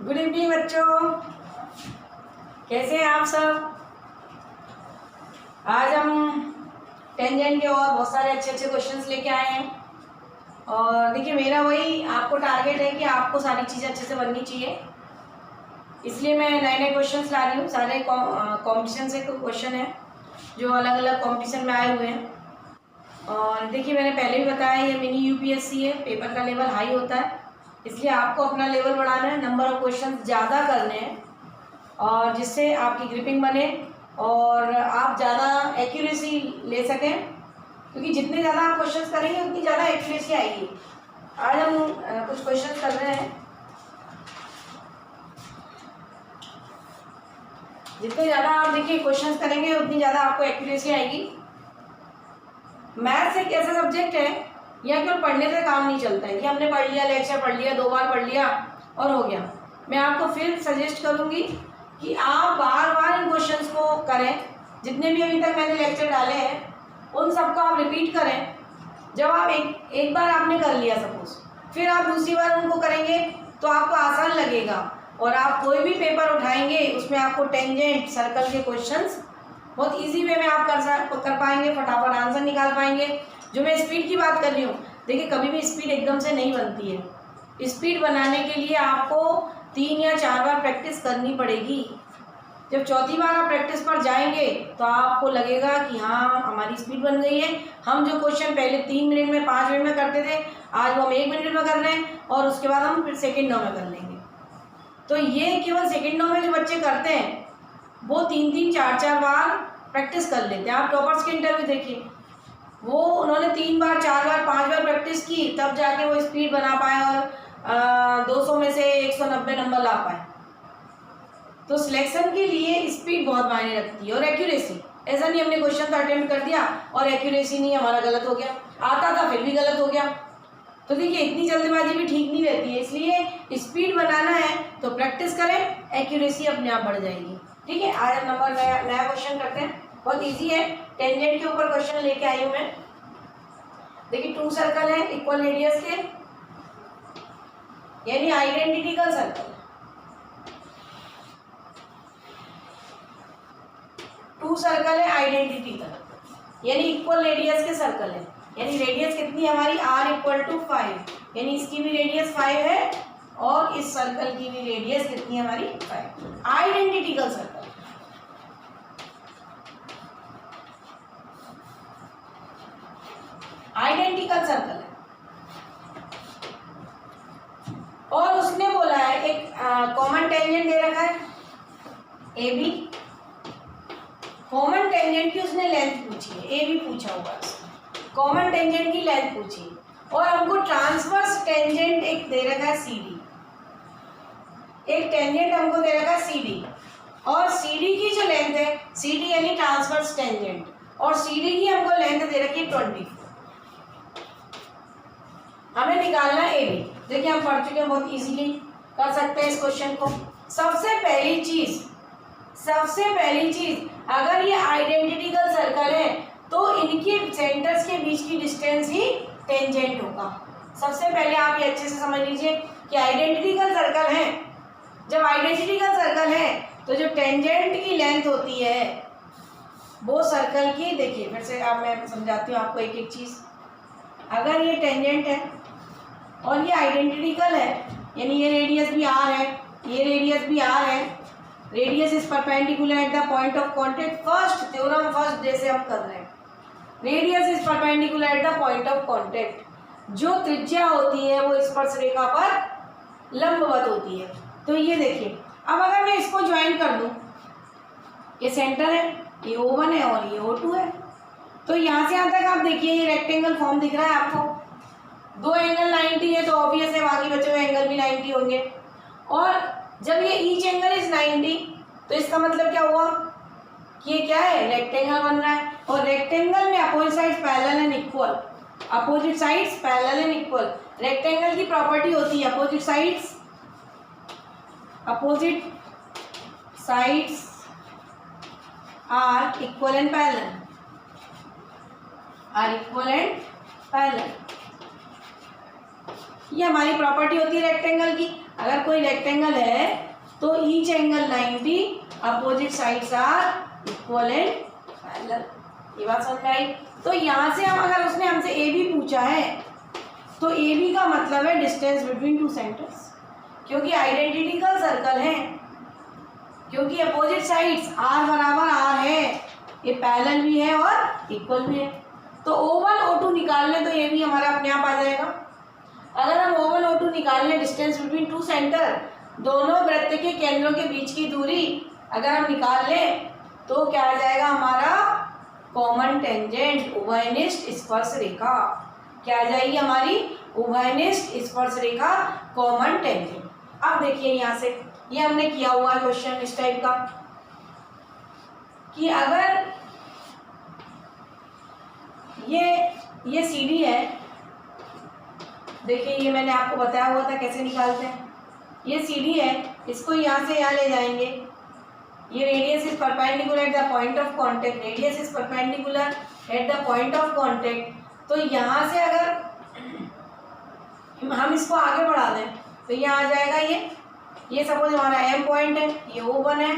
Good evening बच्चों, कैसे हैं आप सब। आज हम टेंजेंट के और बहुत सारे अच्छे अच्छे क्वेश्चंस लेके आए हैं। और देखिए, मेरा वही आपको टारगेट है कि आपको सारी चीज़ें अच्छे से बननी चाहिए, इसलिए मैं नए नए क्वेश्चंस ला रही हूँ। सारे कॉम्पिटिशन से क्वेश्चन है जो अलग अलग कॉम्पिटिशन में आए हुए हैं। और देखिए, मैंने पहले भी बताया, ये मिनी यूपीएससी है, पेपर का लेवल हाई होता है, इसलिए आपको अपना लेवल बढ़ाना है, नंबर ऑफ क्वेश्चन ज़्यादा करने हैं, और जिससे आपकी ग्रिपिंग बने और आप ज़्यादा एक्यूरेसी ले सकें, क्योंकि जितने ज़्यादा आप क्वेश्चंस करेंगे उतनी ज़्यादा एक्यूरेसी आएगी। आज हम कुछ क्वेश्चंस कर रहे हैं। जितने ज़्यादा आप देखिए क्वेश्चंस करेंगे उतनी ज़्यादा आपको एक्यूरेसी आएगी। मैथ्स एक ऐसा सब्जेक्ट है, या केवल पढ़ने से काम नहीं चलता है कि हमने पढ़ लिया, लेक्चर पढ़ लिया, 2 बार पढ़ लिया और हो गया। मैं आपको फिर सजेस्ट करूंगी कि आप बार बार इन क्वेश्चंस को करें। जितने भी अभी तक मैंने लेक्चर डाले हैं उन सबको आप रिपीट करें। जब आप एक बार आपने कर लिया सपोज, फिर आप दूसरी बार उनको करेंगे तो आपको आसान लगेगा, और आप कोई भी पेपर उठाएंगे उसमें आपको टेंजेंट सर्कल के क्वेश्चंस बहुत इजी वे में आप कर पाएंगे, फटाफट आंसर निकाल पाएंगे। जो मैं स्पीड की बात कर रही हूँ, देखिए कभी भी स्पीड एकदम से नहीं बनती है। स्पीड बनाने के लिए आपको 3 या 4 बार प्रैक्टिस करनी पड़ेगी। जब चौथी बार आप प्रैक्टिस पर जाएंगे तो आपको लगेगा कि हाँ, हमारी स्पीड बन गई है। हम जो क्वेश्चन पहले 3 मिनट में, 5 मिनट में करते थे, आज वो हम 1 मिनट में कर रहे हैं, और उसके बाद हम फिर सेकेंडों में कर लेंगे। तो ये केवल सेकेंडों में जो बच्चे करते हैं वो 3-3, 4-4 बार प्रैक्टिस कर लेते हैं। आप टॉपर्स के इंटरव्यू देखिए, वो उन्होंने 3 बार, 4 बार, 5 बार प्रैक्टिस की, तब जाके वो स्पीड बना पाए और 200 में से 190 नंबर ला पाए। तो सिलेक्शन के लिए स्पीड बहुत मायने रखती है, और एक्यूरेसी। ऐसा नहीं हमने क्वेश्चन तो अटेम्प्ट कर दिया और एक्यूरेसी नहीं, हमारा गलत हो गया, आता था फिर भी गलत हो गया। तो देखिए, इतनी जल्दबाजी भी ठीक नहीं रहती है, इसलिए स्पीड बनाना है तो प्रैक्टिस करें, एक्यूरेसी अपने आप बढ़ जाएगी। ठीक है, आज हम नया क्वेश्चन करते हैं, बहुत इजी है। टेंजेंट के ऊपर क्वेश्चन लेके आई हूँ मैं। देखिए, 2 सर्कल है इक्वल रेडियस के, यानी आइडेंटिकल सर्कल। 2 सर्कल है आइडेंटिकल, यानी इक्वल रेडियस के सर्कल है। यानी रेडियस कितनी हमारी r=5, यानी इसकी भी रेडियस 5 है और इस सर्कल की भी रेडियस कितनी है हमारी 5। आइडेंटिकल सर्कल, आइडेंटिकल सर्कल है। और उसने बोला है एक कॉमन टेंजेंट दे रखा है ए बी। कॉमन टेंजेंट की उसने लेंथ पूछी है, ए बी पूछा हुआ है, कॉमन टेंजेंट की लेंथ पूछी, और हमको ट्रांसवर्स टेंजेंट एक दे रखा है सी डी। एक टेंजेंट हमको दे रखा है सी डी, और सी डी की जो लेंथ है, सी डी यानी ट्रांसवर्स टेंजेंट, और सी डी की हमको लेंथ दे रखी है 24। हमें निकालना है ए बी। देखिए, हम पढ़ चुके हैं, बहुत इजीली कर सकते हैं इस क्वेश्चन को। सबसे पहली चीज, अगर ये आइडेंटिकल सर्कल है तो इनके सेंटर्स के बीच की डिस्टेंस ही टेंजेंट होगा। सबसे पहले आप ये अच्छे से समझ लीजिए कि आइडेंटिकल सर्कल है। जब आइडेंटिकल सर्कल है तो जो टेंजेंट की लेंथ होती है वो सर्कल की, देखिए फिर से मैं समझाती हूँ आपको एक एक चीज। अगर ये टेंजेंट है और ये आइडेंटिकल है, यानी ये रेडियस भी r है, ये रेडियस भी r है, radius is perpendicular at the point of contact. First theorem, first day से हम कर रहे हैं। Radius is perpendicular at the point of contact. जो त्रिज्या होती है वो स्पर्श रेखा पर लंबवत होती है। तो ये देखिए, अब अगर मैं इसको ज्वाइन कर दूं, ये सेंटर है, ये O1 है और ये O2 है, तो यहाँ से यहाँ तक आप देखिए ये रेक्टेंगल फॉर्म दिख रहा है आपको। 2 एंगल 90 है तो ऑब्वियस है बाकी बचे हुए एंगल भी 90 होंगे। और जब ये ईच एंगल इज 90 तो इसका मतलब क्या हुआ कि ये क्या है, रेक्टेंगल बन रहा है। और रेक्टेंगल में opposite sides parallel and equal, opposite sides parallel and equal. Rectangle की प्रॉपर्टी होती है opposite sides are equal and parallel, ये हमारी प्रॉपर्टी होती है रेक्टेंगल की। अगर कोई रेक्टेंगल है तो each angle 90, opposite sides are equal and parallel. ये बात समझ में आई। तो यहाँ से हम, अगर उसने हमसे ए बी पूछा है तो ए बी का मतलब है डिस्टेंस बिटवीन टू सेंटर्स, क्योंकि आइडेंटिकल सर्कल है, क्योंकि अपोजिट साइड्स आर बराबर आर है, ये पैरेलल भी है और इक्वल भी है। तो O1 O2 निकाल लें तो ये भी हमारा अपने आप आ जाएगा। अगर हम O1 O2 निकाल लें, डिस्टेंस बिटवीन टू सेंटर, दोनों वृत्त के केंद्रों के बीच की दूरी अगर हम निकाल लें तो क्या आ जाएगा हमारा कॉमन टेंजेंट, उभयनिष्ठ स्पर्श रेखा। क्या आ जाएगी हमारी उभयनिष्ठ स्पर्श रेखा, कॉमन टेंजेंट। अब देखिए यहाँ से ये हमने किया हुआ है क्वेश्चन इस टाइप का कि अगर ये CD है, देखिए ये मैंने आपको बताया हुआ था कैसे निकालते हैं। ये CD है, इसको यहाँ से यहाँ ले जाएंगे, ये radius is perpendicular at the point of contact, radius is perpendicular at the point of contact. तो यहाँ से अगर हम इसको आगे बढ़ा दें तो यहाँ आ जाएगा ये सपोज हमारा M पॉइंट है, ये O1 है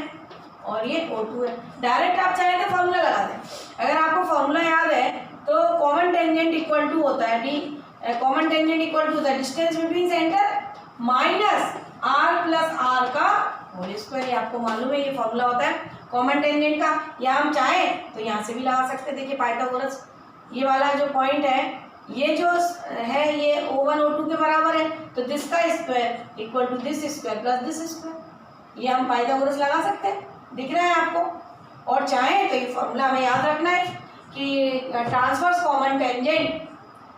और ये O2 है। डायरेक्ट आप चाहें तो फॉर्मूला लगा दें। अगर आपको फॉर्मूला याद है तो कॉमन टेंजेंट इक्वल टू होता है D, common tangent equal to the distance between centre minus r plus r का होल स्क्वायर। ये आपको मालूम है, ये फॉर्मूला होता है कॉमन टेंजेंट का। या हम चाहें तो यहाँ से भी लगा सकते हैं। देखिए पाइथागोरस, ये वाला जो पॉइंट है, ये जो है ये O1 O2 के बराबर है, तो दिस का square equal to this square plus this square. ये हम पाइथागोरस लगा सकते हैं, दिख रहा है आपको। और चाहें तो ये फॉर्मूला हमें याद रखना है कि ट्रांसवर्स कॉमन टेंजेंट,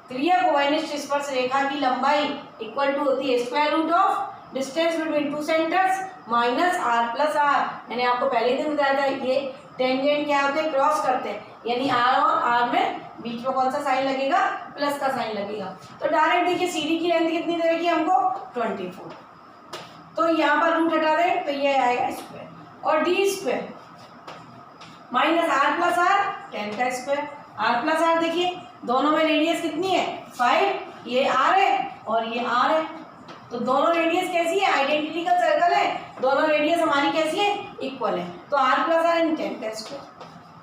त्रियक उभयनिष्ठ स्पर्श रेखा की लंबाई इक्वल टू होती है square root of distance between two centres minus r plus r। मैंने आपको पहले दिन बताया था, ये टेंजेंट क्या होते हैं, क्रॉस करते हैं, यानी r और r में बीच में कौन सा साइन लगेगा, प्लस का साइन लगेगा। तो डायरेक्ट देखिए CD की लेंथ कितनी दे रखी है हमको 24, तो यहाँ पर रूट हटा दें तो ये आएगा स्क्वायर, और d square minus r plus r 10 का स्क्वायर। r प्लस r देखिए दोनों में रेडियस कितनी है 5, ये r है और ये r है, तो दोनों रेडियस कैसी है, आइडेंटिकल सर्कल है, दोनों रेडियस हमारी कैसी है, इक्वल है। तो r प्लस r इन 10 का स्क्वायर।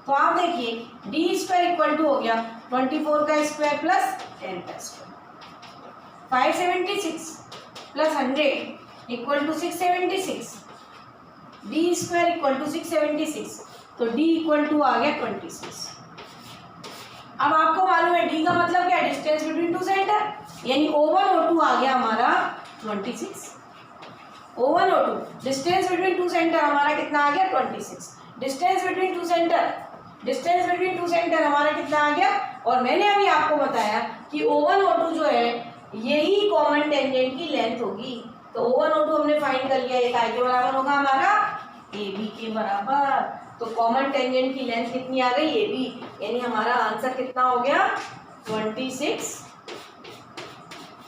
तो आप देखिए डी स्क्वायर इक्वल टू हो गया 24 का स्क्वायर प्लस 10 का square. 576 plus 100 equal to 676, D square equal to 676, तो डी इक्वल टू आ गया 26। अब आपको मालूम है डी का मतलब क्या है, डिस्टेंस बिटवीन टू सेंटर, यानी O1 O2 आ गया हमारा 26। O1 O2 distance between to centre हमारा कितना आ गया 26। डिस्टेंस बिटवीन टू सेंटर हमारा कितना आ गया। और मैंने अभी आपको बताया कि O1 O2 जो है यही कॉमन टेंजेंट की लेंथ होगी। तो O1 O2 हमने फाइंड कर लिया, एक के बराबर होगा हमारा AB के बराबर। तो कॉमन टेंजेंट की लेंथ कितनी आ गई AB, यानी हमारा आंसर कितना हो गया 26।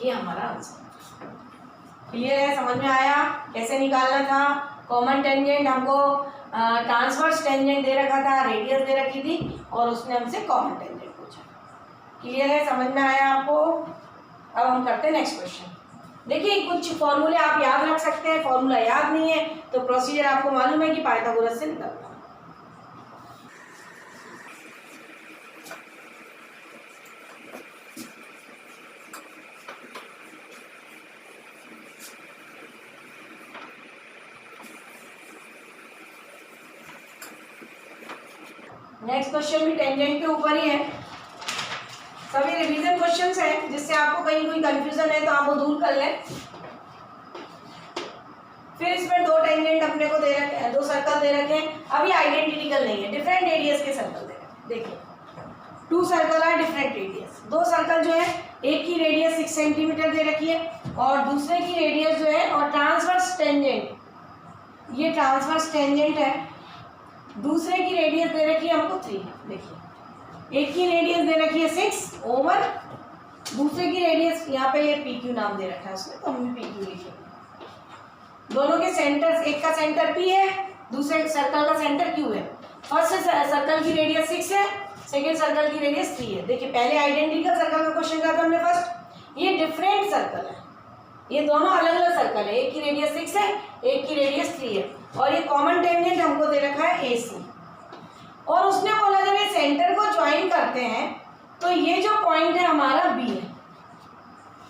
ये हमारा आंसर क्लियर है, समझ में आया कैसे निकालना था। कॉमन टेंजेंट हमको ट्रांसवर्स टेंजेंट दे रखा था, रेडियस दे रखी थी, और उसने हमसे कॉमन टेंजेंट पूछा। क्लियर है, समझ में आया आपको। अब हम करते हैं नेक्स्ट क्वेश्चन। देखिए कुछ फॉर्मूले आप याद रख सकते हैं, फॉर्मूला याद नहीं है तो प्रोसीजर आपको मालूम है कि पाइथागोरस से निकालना। नेक्स्ट क्वेश्चन भी टेंजेंट के ऊपर ही है, सभी रिवीजन क्वेश्चंस हैं, जिससे आपको कहीं कोई कंफ्यूजन है तो आप वो दूर कर लें। फिर इसमें दो टेंजेंट अपने को दे रखे, दो सर्कल दे रखे हैं, अभी आइडेंटिकल नहीं है, डिफरेंट रेडियस के सर्कल दे रखे हैं। देखिए 2 सर्कल है डिफरेंट रेडियस, दो सर्कल जो है एक की रेडियस 6 सेंटीमीटर दे रखी है और दूसरे की रेडियस जो है, और ट्रांसवर्स टेंजेंट, ये ट्रांसवर्स टेंजेंट है, दूसरे की रेडियस दे रखी है हमको 3। देखिए एक की रेडियस दे रखी है 6 O1, दूसरे की रेडियस यहाँ पे ये PQ नाम दे रखा है उसने, तो हम भी PQ लिखेंगे। दोनों के सेंटर, एक का सेंटर P है, दूसरे सर्कल का सेंटर Q है। फर्स्ट सर्कल की रेडियस 6 है, सेकेंड सर्कल की रेडियस 3 है। देखिए पहले आइडेंटिकल सर्कल का क्वेश्चन करा था हमने फर्स्ट, ये डिफरेंट सर्कल है, ये दोनों अलग अलग सर्कल है, एक की रेडियस 6 है, एक की रेडियस 3 है, और ये कॉमन टेंजेंट हमको दे रखा है AC। और उसने बोला जब ये सेंटर को ज्वाइन करते हैं तो ये जो पॉइंट है हमारा B है,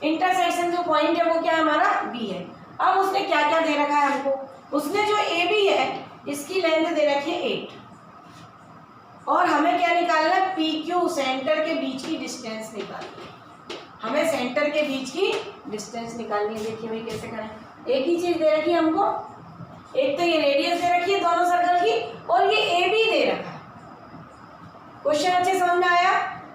इंटरसेक्शन जो पॉइंट है वो क्या है हमारा B है। अब उसने क्या क्या दे रखा है हमको, उसने जो AB है इसकी लेंथ दे रखी है 8, और हमें क्या निकालना है, PQ, सेंटर के बीच की डिस्टेंस निकालनी है। हमें सेंटर के बीच की डिस्टेंस निकालनी है। देखिए भाई कैसे करें, एक ही चीज दे रखी है हमको, एक तो ये रेडियस दे रखी है दोनों सर्कल की, और ये AB दे रखा है। क्वेश्चन अच्छे समझ में आया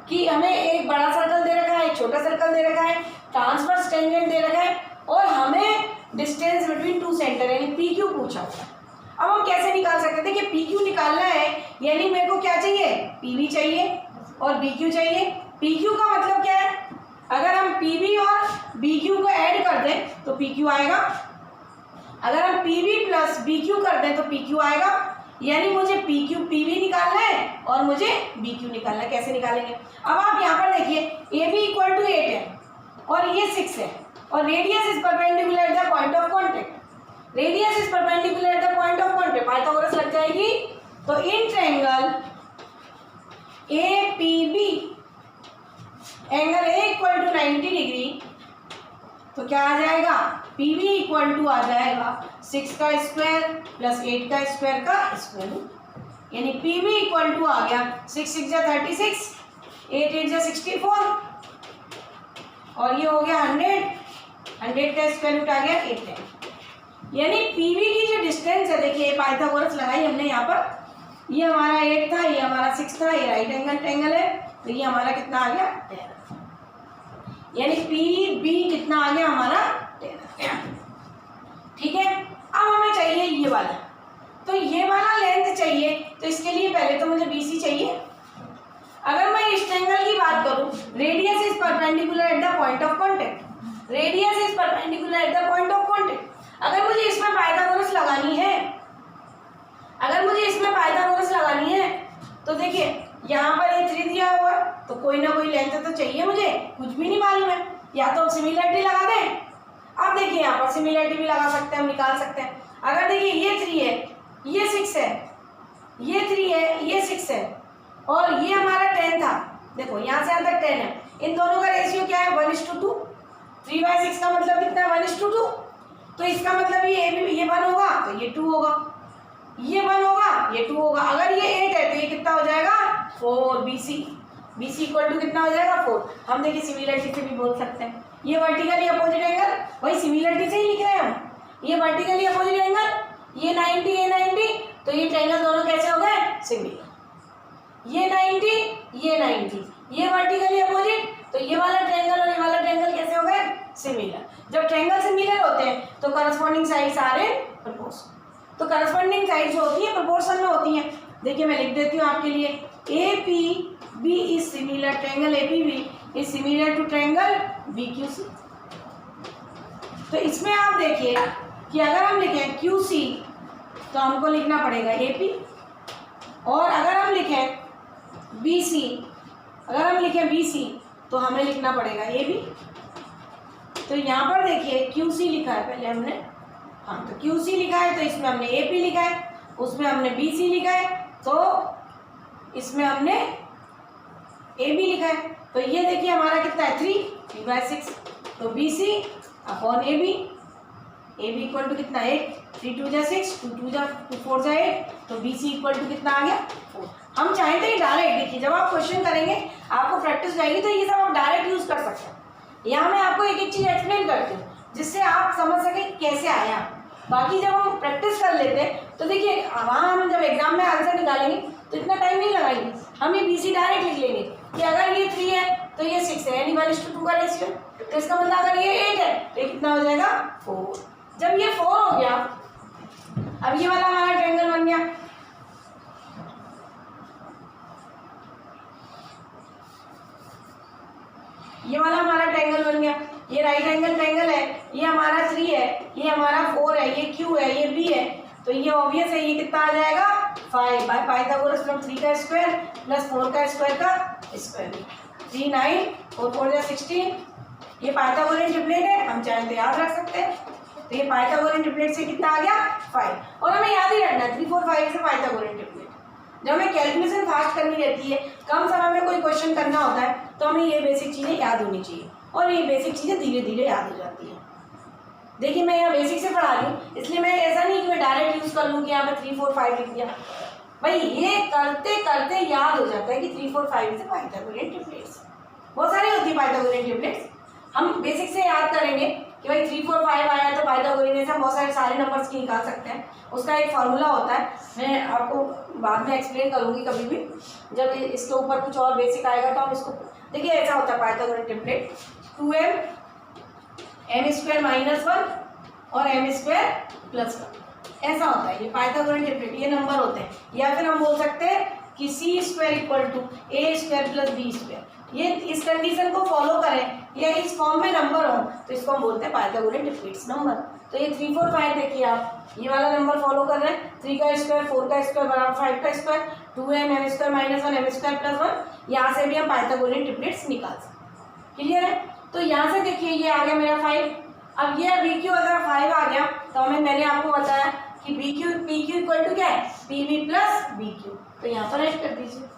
कि हमें एक बड़ा सर्कल दे रखा है, एक छोटा सर्कल दे रखा है, ट्रांसवर्स टेंजेंट दे रखा है, और हमें डिस्टेंस बिटवीन टू सेंटर यानी PQ पूछा हुआ है। अब हम कैसे निकाल सकते हैं, देखिए PQ निकालना है यानी मेरे को क्या चाहिए, PB चाहिए और BQ चाहिए। PQ का मतलब क्या है, अगर हम PB और BQ को ऐड कर दें तो PQ आएगा, अगर हम PB प्लस BQ कर दें तो PQ आएगा, यानी मुझे PB निकालना है और मुझे BQ निकालना है। कैसे निकालेंगे, अब आप यहाँ पर देखिए AB इक्वल टू 8 है और ये 6 है, और radius is perpendicular at the point of contact, radius is perpendicular at the point of contact, Pythagoras लग जाएगी। तो in triangle APB angle A equal to 90 degree, तो क्या आ जाएगा, PB इक्वल टू आ जाएगा 6 का स्क्वायर प्लस 8 का स्क्वायर का स्क्वायर रूट, यानी PB इक्वल टू आ गया 6 6 जा 36, 8 8 जा 64, और ये हो गया 100 का स्क्वायर रूट आ गया 8 है। यानी PB की जो डिस्टेंस है, देखिए पाइथागोरस लगाई हमने यहाँ पर, ये हमारा 8 था, ये हमारा 6 था, ये राइट एंगल ट्रायंगल है, तो ये हमारा कितना आ गया 10, यानी PB कितना आ गया हमारा 10। ठीक है, अब हमें चाहिए ये वाला, तो ये वाला लेंथ चाहिए, तो इसके लिए पहले तो मुझे BC चाहिए। अगर मैं इस ट्रायंगल की बात करूं, radius is perpendicular at the point of contact, radius is perpendicular at the point of contact. अगर मुझे इसमें पाइथागोरस लगानी है, अगर मुझे इसमें पाइथागोरस लगानी है तो देखिए यहाँ पर ये 3 दिया हुआ है, तो कोई ना कोई लेंथ तो चाहिए मुझे, कुछ भी नहीं मालूम है, या तो सिमिलरिटी लगा दें। अब देखिए यहाँ पर सिमिलरिटी भी लगा सकते हैं, हम निकाल सकते हैं। अगर देखिए ये 3 है, ये 6 है, ये 3 है, ये 6 है, और ये हमारा 10 था, देखो यहाँ से यहाँ तक 10 है, इन दोनों का रेशियो क्या है 1:2, 3/6 का मतलब कितना है 1:2, तो इसका मतलब ये 1 होगा तो ये 2 होगा, ये 1 होगा ये 2 होगा। अगर ये 8 है तो ये कितना हो जाएगा 4, BC इक्वल टू कितना हो जाएगा 4। हम देखिए सिमिलरिटी से भी बोल सकते हैं, ये वर्टिकली अपोजिट एंगल, वही सिमिलरिटी से ही लिख रहे हैं हम, ये वर्टिकली अपोजिट एंगल, ये 90 ये 90, तो ये ट्रायंगल दोनों कैसे हो गए सिमिलर, ये 90 ये 90, ये वर्टिकली अपोजिट, तो ये वाला ट्रायंगल और ये वाला ट्रायंगल कैसे हो गए सिमिलर। जब ट्रायंगल सिमिलर होते हैं तो corresponding sides are in proportion, तो करस्पॉन्डिंग साइड जो होती है प्रोपोर्शन में होती है। देखिए मैं लिख देती हूँ आपके लिए, APB is similar, triangle APB is similar to triangle BQC। तो इसमें आप देखिए कि अगर हम लिखें QC तो हमको लिखना पड़ेगा AP, और अगर हम लिखें BC, अगर हम लिखें BC तो हमें लिखना पड़ेगा AB। तो यहाँ पर देखिए QC लिखा है पहले हमने, हाँ तो QC लिखा है, तो इसमें हमने AP लिखा है, उसमें हमने BC लिखा है, तो इसमें हमने AB लिखा है। तो ये देखिए हमारा कितना है 3/6, तो BC upon AB, AB equal to कितना 8, 3 2 जा 6, 2 2 जा 2 4 जा 8, तो BC इक्वल टू कितना आ गया 4। हम चाहें तो ये डायरेक्ट, देखिए जब आप क्वेश्चन करेंगे आपको प्रैक्टिस जाएगी तो ये सब आप डायरेक्ट यूज कर सकते हैं। यहाँ मैं आपको एक एक चीज़ एक्सप्लेन करती हूँ जिससे आप समझ सकें कैसे आया। बाकी जब हम प्रैक्टिस कर लेते हैं तो देखिए वहाँ हम जब एग्जाम में आंसर निकालेंगे तो इतना टाइम नहीं लगाएंगे, हम ये BC डायरेक्ट लिख लेंगे कि अगर ये 3 है तो ये 6 है, यानी 1:2 का रेशियो, तो इसका मतलब अगर ये 8 है तो ये कितना हो जाएगा 4। जब ये 4 हो गया, अब ये वाला हमारा ट्रायंगल बन गया, ये वाला हमारा ट्रायंगल बन गया, ये राइट एंगल ट्रायंगल है, ये हमारा 3 है, ये हमारा 4 है, ये Q है, ये B है, तो ये ऑब्वियस है, ये कितना आ जाएगा 5 बाय पाइथागोरस फ्रॉम 3 का स्क्वायर प्लस 4 का स्क्वायर का स्क्वायर, 3 9 4 4 जा 16, ये पाइथागोरियन ट्रिपलेट है, हम चाहे तो याद रख सकते हैं। तो ये पाइथागोरियन ट्रिपलेट से कितना आ गया 5, और हमें याद ही रखना है 3 4 5 से पाइथागोरियन ट्रिपलेट। जब हमें कैलकुलेशन फास्ट करनी रहती है, कम समय में कोई क्वेश्चन करना होता है, तो हमें ये बेसिक चीज़ें याद होनी चाहिए, और ये बेसिक चीज़ें धीरे धीरे याद हो जाती है। देखिए मैं यहाँ बेसिक से पढ़ा रही हूँ, इसलिए मैं ऐसा नहीं कि मैं डायरेक्ट यूज़ कर लूँ कि यहाँ पे 3 4 5 लिख दिया। भाई ये करते करते याद हो जाता है कि 3 4 5 से पाइथागोरियन ट्रिपलेट्स बहुत सारी होती है। पाइथागोरियन ट्रिपलेट्स हम बेसिक से याद करेंगे कि भाई 3 4 5 आया तो पाइथागोरियन से हम बहुत सारे नंबर्स की निकाल सकते हैं। उसका एक फार्मूला होता है, मैं आपको बाद में एक्सप्लेन करूँगी कभी भी, जब इसके ऊपर कुछ और बेसिक आएगा तो हम इसको देखिए। ऐसा होता है पाइथागोरियन ट्रिपलेट 2m m² -1 और m² +1, ऐसा होता है ये पाइथागोरियन ट्रिपलेट। ये नंबर होते हैं, या फिर हम बोल सकते हैं कि c² = a² + b²। ये इस कंडीशन को फॉलो करें या इस फॉर्म में नंबर हो तो इसको हम बोलते हैं पाइथागोरियन ट्रिपलेट्स नंबर। तो ये 3 4 5 देखिए, आप ये वाला नंबर फॉलो कर रहे हैं, 3 का स्क्वायर 4 का स्क्वायर बराबर 5 का स्क्वायर 2m m² -1 m² +1। यहाँ से भी हम पाइथागोरियन ट्रिपलेट्स निकाल सकते हैं। क्लियर है? तो यहाँ से देखिए ये आ गया मेरा 5। अब ये BQ अगर 5 आ गया तो मैंने आपको बताया कि PQ = क्या है, PV + BQ। तो यहाँ पर ऐड कर दीजिए।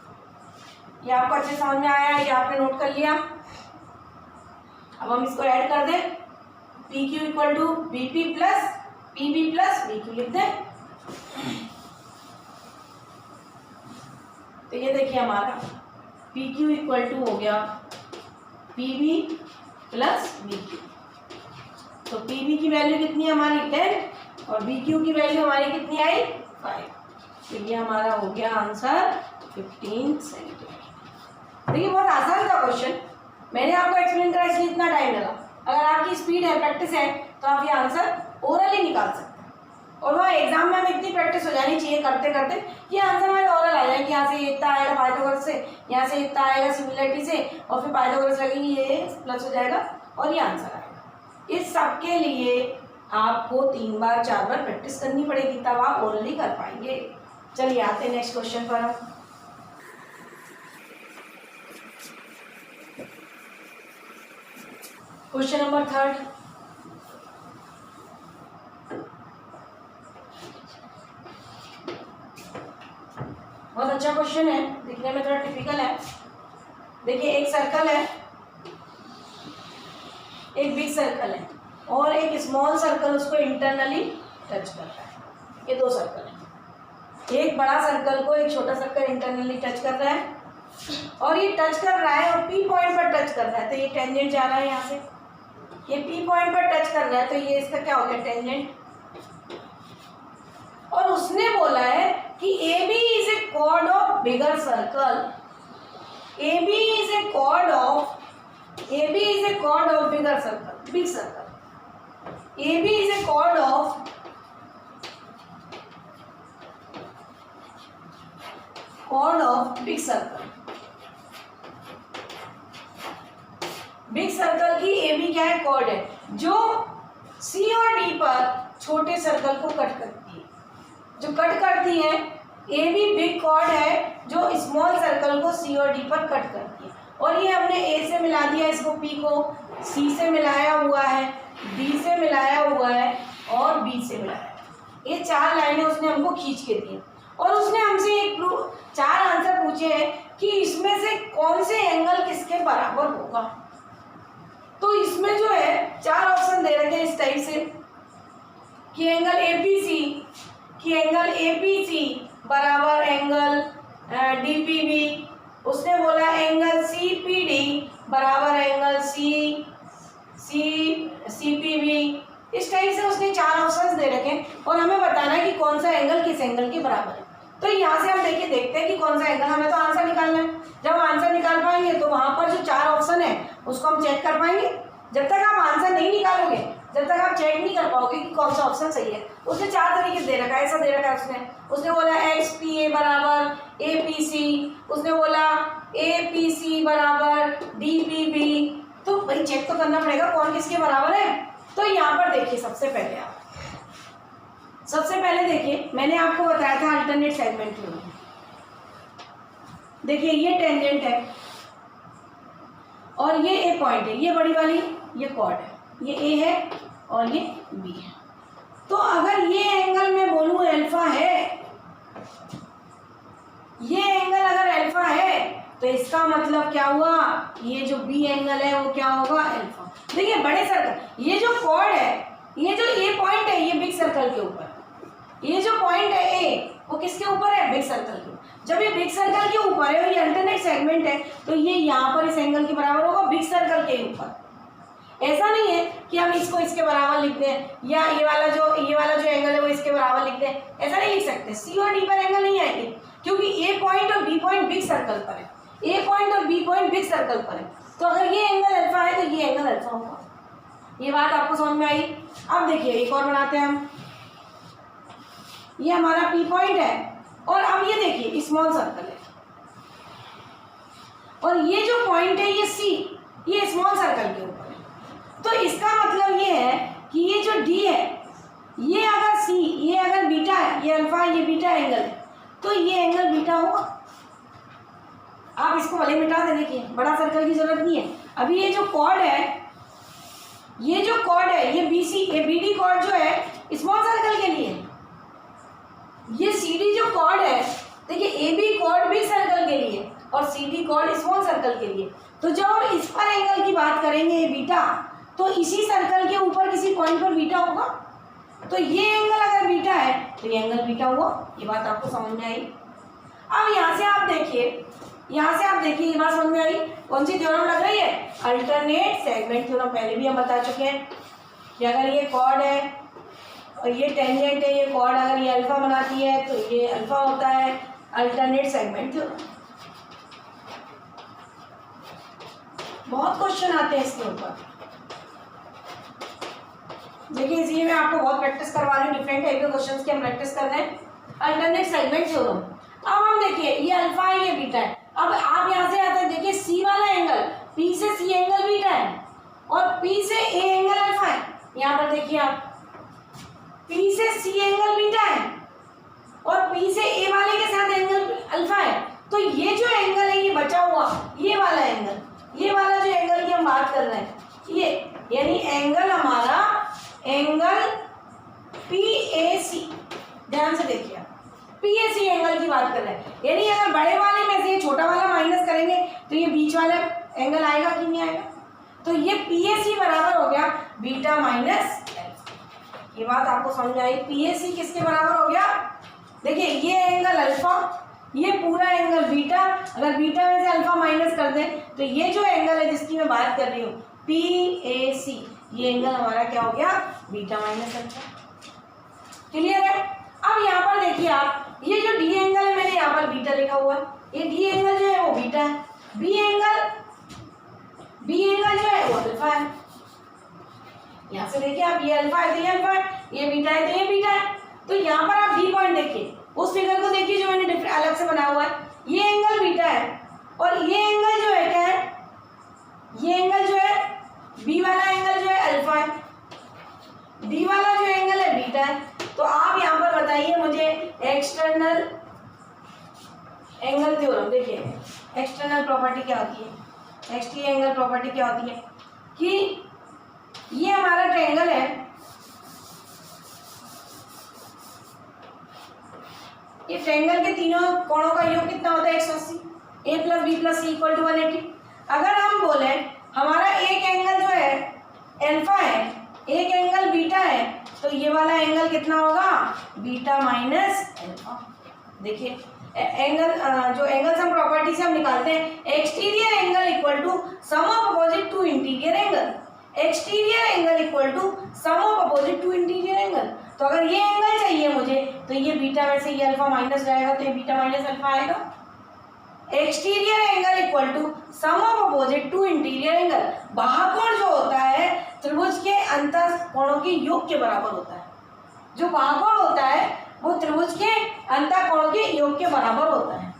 ये आपको अच्छे समझ में आया है, ये आपने नोट कर लिया। अब हम इसको ऐड कर दें, PQ = BP + PV + BQ लिख दें। तो ये देखिए हमारा PQ = हो गया PV + BQ। तो PV की वैल्यू कितनी है हमारी 10 और BQ की वैल्यू हमारी कितनी आई 5। तो ये हमारा हो गया आंसर 15 सेंटीमीटर। देखिए बहुत आसान था क्वेश्चन, मैंने आपको एक्सप्लेन करा इसलिए इतना टाइम लगा। अगर आपकी स्पीड है, प्रैक्टिस है, तो आप ये आंसर ओरली निकाल सकते हैं। और वहाँ एग्जाम में हमें इतनी प्रैक्टिस हो जानी चाहिए करते करते, ये आंसर हमारे ओरल आ जाए कि यहाँ से ये इतना आएगा पाइथागोरस से, यहाँ से इतना आएगा सिमिलरिटी से, और फिर पाइथागोरस लगेगी, ये प्लस हो जाएगा और ये आंसर आएगा। इस सब के लिए आपको 3 बार 4 बार प्रैक्टिस करनी पड़ेगी, तब आप ओरली कर पाएंगे। चलिए आते हैं नेक्स्ट क्वेश्चन पर। हम क्वेश्चन नंबर 3। बहुत अच्छा क्वेश्चन है, दिखने में थोड़ा टिपिकल है। देखिए एक सर्कल है, एक बिग सर्कल है और एक स्मॉल सर्कल उसको इंटरनली टच करता है। ये 2 सर्कल है, एक बड़ा सर्कल को एक छोटा सर्कल इंटरनली टच कर रहा है, और ये टच कर रहा है और P पॉइंट पर टच कर रहा है। तो ये टेंजेंट जा रहा है यहाँ से, ये P पॉइंट पर टच कर रहा है, तो ये इसका क्या हो गया टेंजेंट। और उसने बोला है कि AB is a chord of bigger circle, AB is a chord of bigger circle, big circle. AB is a chord of big circle. Big circle की AB क्या है, कॉर्ड है, जो C और D पर छोटे सर्कल को कट करती है, जो कट करती है। AB बिग कॉर्ड है जो स्मॉल सर्कल को C और D पर कट करती है। और ये हमने A से मिला दिया इसको, P को C से मिलाया हुआ है, D से मिलाया हुआ है और B से मिलाया है। ये 4 लाइनें उसने हमको खींच के दी और उसने हमसे 4 आंसर पूछे हैं कि इसमें से कौन से एंगल किसके बराबर होगा। तो इसमें जो है 4 ऑप्शन दे रखे हैं इस टाइप से कि एंगल APC बराबर एंगल DPB। उसने बोला एंगल CPD बराबर एंगल CPB। इस टाइप से उसने 4 ऑप्शंस दे रखे हैं और हमें बताना है कि कौन सा एंगल किस एंगल के बराबर है। तो यहाँ से हम देखते हैं कि कौन सा एंगल, हमें तो आंसर निकालना है। जब आंसर निकाल पाएंगे तो वहाँ पर जो 4 ऑप्शन है उसको हम चेक कर पाएंगे। जब तक आप आंसर नहीं निकालोगे, जब तक आप चेक नहीं कर पाओगे कि कौन सा ऑप्शन सही है। उसने 4 तरीके दे रखा है, ऐसा दे रखा है उसने बोला XPA बराबर APC, उसने बोला APC बराबर DPB। तो भाई चेक तो करना पड़ेगा कौन किसके बराबर है। तो यहाँ पर देखिए सबसे पहले देखिए मैंने आपको बताया था अल्टरनेट सेगमेंट में। देखिए ये टेंजेंट है और ये ए पॉइंट है, ये बड़ी वाली ये कॉर्ड है, ये ए है और ये बी है। तो अगर ये एंगल मैं बोलूँ अल्फा है, ये एंगल अगर अल्फा है तो इसका मतलब क्या हुआ, ये जो बी एंगल है वो क्या होगा अल्फा। देखिए बड़े सर्कल, ये जो कॉर्ड है, ये जो ए पॉइंट है ये बिग सर्कल के ऊपर, ये जो पॉइंट है ए वो किसके ऊपर है, बिग सर्कल के ऊपर। जब ये बिग सर्कल के ऊपर है और ये अल्टरनेट सेगमेंट है तो ये यहाँ पर इस एंगल के बराबर होगा बिग सर्कल के ऊपर। ऐसा नहीं है कि हम इसको इसके बराबर लिख दें या ये वाला जो एंगल है वो इसके बराबर लिख दें, ऐसा नहीं लिख सकते। सी और डी पर एंगल नहीं आएंगे क्योंकि ए पॉइंट और बी पॉइंट बिग सर्कल पर है, ए पॉइंट और बी पॉइंट बिग सर्कल पर है। तो अगर ये एंगल अल्फा है तो ये एंगल अल्फा होगा। ये बात आपको समझ में आई। अब देखिए एक और बनाते हैं हम, ये हमारा पी पॉइंट है और अब ये देखिए स्मॉल सर्कल है और ये जो पॉइंट है ये सी, ये स्मॉल सर्कल के ऊपर है। तो इसका मतलब ये है कि ये जो डी है, ये अगर सी, ये अगर बीटा है, ये अल्फा है, ये बीटा एंगल है, तो ये एंगल बीटा होगा। आप इसको भले मिटा दे, देखिए बड़ा सर्कल की जरूरत नहीं है। अभी ये जो कॉर्ड है, ये जो कॉर्ड है, ये बीसी, ये बीडी कॉर्ड जो है स्मॉल सर्कल के लिए, ये सीडी जो कॉर्ड है, देखिए A B chord big circle के लिए और सीडी कॉर्ड स्मॉल सर्कल के लिए। तो जब हम इस पर एंगल की बात करेंगे ये बीटा, तो इसी सर्कल के ऊपर किसी पॉइंट पर बीटा होगा। तो ये एंगल अगर बीटा है तो ये एंगल बीटा हुआ। ये बात आपको समझ में आई। अब यहाँ से आप देखिए, ये बात समझ में आई। कौन सी थ्योरम लग रही है, अल्टरनेट सेगमेंट थ्योरम। पहले भी हम बता चुके हैं कि अगर ये कॉर्ड है और ये टेंजेंट है, ये कॉर्ड अगर ये अल्फा बनाती है तो ये अल्फा होता है, अल्टरनेट सेगमेंट थ्योरम। बहुत क्वेश्चन आते हैं इसके ऊपर। देखिए इसलिए मैं आपको बहुत प्रैक्टिस करवा रही हूँ, डिफरेंट टाइप के क्वेश्चंस की हम प्रैक्टिस कर रहे हैं। Alternate segment theorem. अब हम देखिए ये अल्फा है, ये बीटा है। अब आप यहाँ से आते हैं, देखिए सी वाला एंगल, पी से सी एंगल बीटा है और पी से ए एंगल अल्फा है। यहाँ पर देखिए आप, पी से सी एंगल बीटा है और पी से ए वाले के साथ एंगल अल्फा है। तो ये जो एंगल है ये बचा हुआ, ये वाला एंगल, ये वाला जो एंगल की हम बात कर रहे हैं, ये यानी एंगल हमारा एंगल PAC, ध्यान से देखिए PAC एंगल की बात कर रहे हैं। यानी अगर बड़े वाले में से ये छोटा वाला माइनस करेंगे तो ये बीच वाला एंगल आएगा कि नहीं आएगा। तो ये PAC बराबर हो गया बीटा माइनस अल्फा। ये बात आपको समझ आई। PAC किसके बराबर हो गया, देखिए ये एंगल अल्फा, ये पूरा एंगल बीटा। अगर बीटा में से अल्फा माइनस कर दें तो ये जो एंगल है जिसकी मैं बात कर रही हूँ PAC, ये एंगल हमारा क्या हो गया, बीटा माइनस अल्फा। क्लियर है। अब यहाँ पर देखिए आप, ये जो डी एंगल है मैंने यहाँ पर बीटा लिखा हुआ है, ये डी एंगल जो है वो बीटा है, बी एंगल जो है वो अल्फा है। यहाँ से देखिए आप, ये अल्फा है तो ये अल्फा है, ये बीटा है तो ये बीटा है। तो यहाँ पर आप डी पॉइंट देखिए, उस फिगर को देखिए जो मैंने अलग से बनाया हुआ है। ये एंगल बीटा है और ये एंगल जो है क्या है, ये एंगल जो है बी वाला एंगल जो है अल्फा है, डी वाला जो एंगल है बीटा है। तो आप यहाँ पर बताइए मुझे एक्सटर्नल एंगल थ्योरम। देखिए एक्सटर्नल प्रॉपर्टी क्या होती है, एक्सटीरियर एंगल प्रॉपर्टी क्या होती है कि ये हमारा ट्रायंगल है, ये ट्रायंगल के तीनों कोणों का योग कितना होता है 180, a plus B plus C equal to 180। अगर हम बोले हमारा एक एंगल जो है अल्फा है, एक एंगल बीटा है, तो ये वाला एंगल कितना होगा, बीटा माइनस अल्फा। देखिए एंगल जो एंगल सम प्रॉपर्टी से हम निकालते हैं, exterior angle equal to sum of opposite to interior angle, exterior angle equal to sum of opposite to interior angle. तो अगर ये एंगल चाहिए मुझे तो ये बीटा में से ये अल्फा माइनस जाएगा तो ये बीटा माइनस अल्फा आएगा। Exterior angle equal to sum of opposite to interior angle. बाह्यकोण जो होता है त्रिभुज के अंतर कोणों के योग के बराबर होता है। जो बाह्यकोण होता है वो त्रिभुज के अंतर कोणों के योग के बराबर होता है।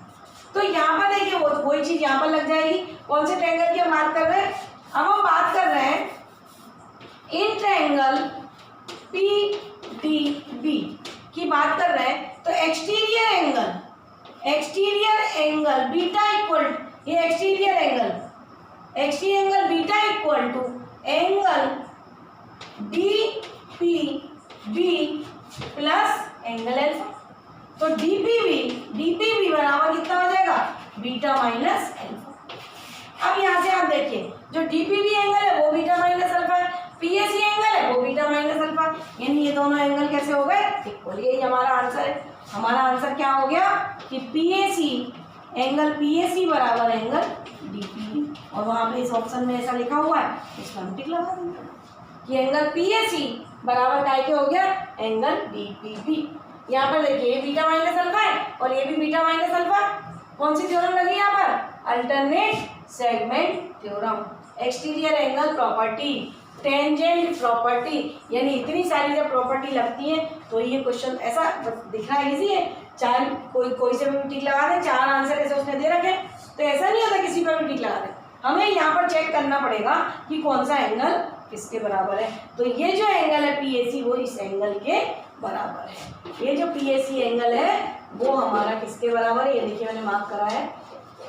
तो यहाँ पर देखिए वही चीज यहाँ पर लग जाएगी। कौन से ट्रायंगल की हम बात कर रहे हैं, अब हम बात कर रहे हैं इन ट्रायंगल PDB की बात कर रहे हैं। तो एक्सटीरियर एंगल बीटा इक्वल, ये exterior angle exterior angle beta equal to angle DPB plus angle alpha. तो DPB बराबर कितना हो जाएगा, बीटा माइनस अल्फा। अब यहाँ से आप देखिए जो DPB एंगल है वो बीटा माइनस अल्फा है, PAC एंगल है वो बीटा माइनस अल्फा, यानी ये दोनों एंगल कैसे हो गए, इक्वल। यही हमारा आंसर है। हमारा आंसर क्या हो गया कि PAC बराबर एंगल DPB, और वहाँ पे इस ऑप्शन में ऐसा लिखा हुआ है, इसका हम टिक लगा देंगे कि एंगल PAC बराबर काय के हो गया, एंगल DPB। यहाँ पर देखिए ये बीटा माइनस अल्फा है और ये भी बीटा माइनस अल्फा। कौन सी थ्योरम लगी यहाँ पर, alternate segment theorem, exterior angle property, tangent property, यानी इतनी सारी जब प्रॉपर्टी लगती है तो ये क्वेश्चन ऐसा दिख रहा है इजी है, चाहे कोई से भी टिक लगा दे, 4 आंसर ऐसे उसने दे रखे, तो ऐसा नहीं होता किसी पर भी टिक लगा दे। हमें यहाँ पर चेक करना पड़ेगा कि कौन सा एंगल किसके बराबर है। तो ये जो एंगल है PAC वो इस एंगल के बराबर है। ये जो PAC एंगल है वो हमारा किसके बराबर है, ये देखिए मैंने मार्क करा है।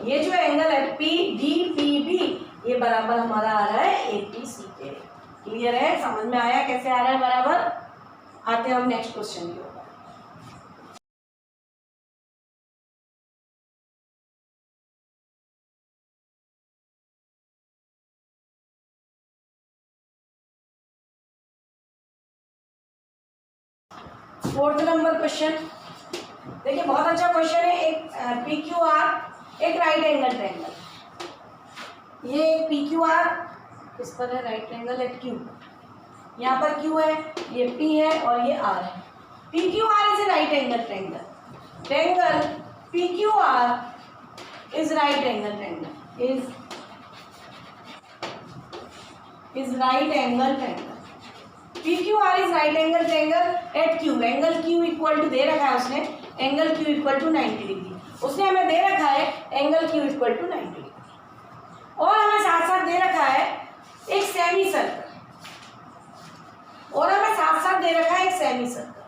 ये जो एंगल है DPB ये बराबर हमारा आ रहा है APC के। क्लियर है, समझ में आया कैसे आ रहा है बराबर। आते हैं हम नेक्स्ट क्वेश्चन की ओर। फोर्थ नंबर क्वेश्चन देखिए, बहुत अच्छा क्वेश्चन है। एक PQR एक राइट एंगल ट्रायंगल, ये PQR किस पर है, राइट एंगल एट Q। यहाँ पर Q है, ये P है और ये R है। PQR is a right angle triangle, triangle PQR is right angle triangle, is right angle triangle. PQR is right angle triangle at Q। Angle Q equal to दे रखा है उसने, angle Q equal to 90 degree. उसने हमें दे रखा है angle Q equal to 90 degree, और हमें साथ साथ दे रखा है एक सेमी सर्कल, और हमें साथ साथ दे रखा है एक सेमी सर्कल,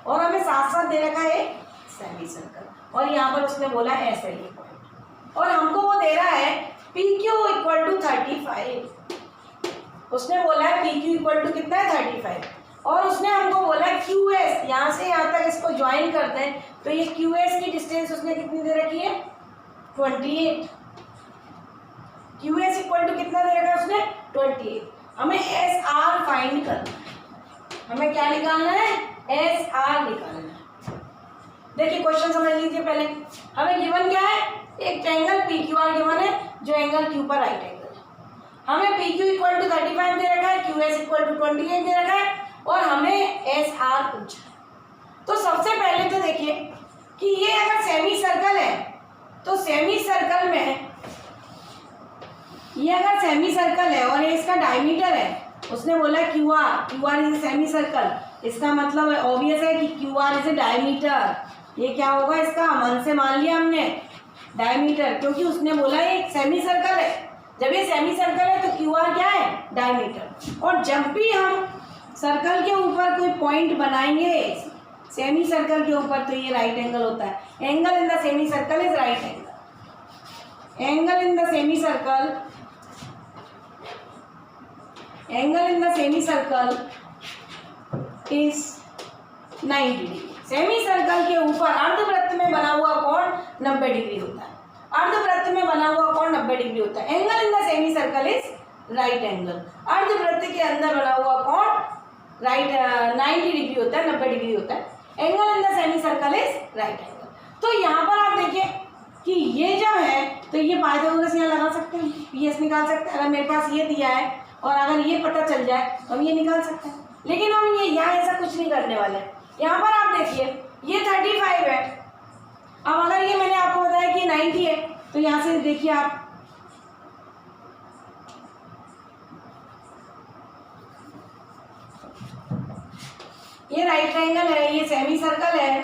और हमें साथ साथ दे रखा है एक सेमी सर्कल, और यहाँ पर उसने बोला ऐसे ही पॉइंट, और हमको वो दे रहा है PQ इक्वल टू 35। उसने बोला है PQ इक्वल टू कितना है 35, और उसने हमको बोला QS, यहाँ से यहाँ तक इसको ज्वाइन करते हैं तो ये QS की डिस्टेंस उसने कितनी दे रखी है 28। QS इक्वल टू कितना दे रखा है उसने 28। हमें SR फाइंड करना है, हमें क्या निकालना है, SR निकालना है। देखिए क्वेश्चन समझ लीजिए पहले। हमें गिवन क्या है, एक ट्रायंगल PQR गिवन है जो एंगल Q पर राइट एंगल है। हमें PQ इक्वल टू 35 दे रखा है, QS इक्वल टू 28 दे रखा है, और हमें SR पूछा है। तो सबसे पहले तो देखिए कि ये अगर सेमी सर्कल है तो सेमी सर्कल में, ये अगर सेमी सर्कल है और ये इसका डायमीटर है, उसने बोला QR is a semi circle, इसका मतलब ऑब्वियस है कि QR इज ए डायमीटर। ये क्या होगा, इसका मन से मान लिया हमने डायमीटर, क्योंकि उसने बोला ये सेमी सर्कल है। जब ये सेमी सर्कल है तो QR क्या है, डायमीटर। और जब भी हम सर्कल के ऊपर कोई पॉइंट बनाएंगे सेमी सर्कल के ऊपर तो ये राइट एंगल होता है। Angle in the semi circle is right angle, angle in the semi circle, angle in the semi circle is 90 degree. Semi circle के ऊपर अर्धवृत्त में बना हुआ कोण 90 डिग्री होता है, अर्धवृत्त में बना हुआ कोण 90 डिग्री होता है। Angle in the semi circle is right angle, अर्धवृत्त के अंदर बना हुआ कोण राइट 90 डिग्री होता है, 90 डिग्री होता है। Angle in the semi circle is right angle. तो यहाँ पर आप देखिए कि ये जब है तो ये पाइथागोरस यहाँ लगा सकते हैं, PS निकाल सकते हैं। अगर मेरे पास ये दिया है और अगर ये पता चल जाए तो हम ये निकाल सकते हैं, लेकिन हम ये यहाँ ऐसा कुछ नहीं करने वाले हैं। यहाँ पर आप देखिए ये 35 है, अब अगर ये मैंने आपको बताया कि 90 है तो यहाँ से देखिए आप ये राइट ट्रायंगल है, ये सेमी सर्कल है,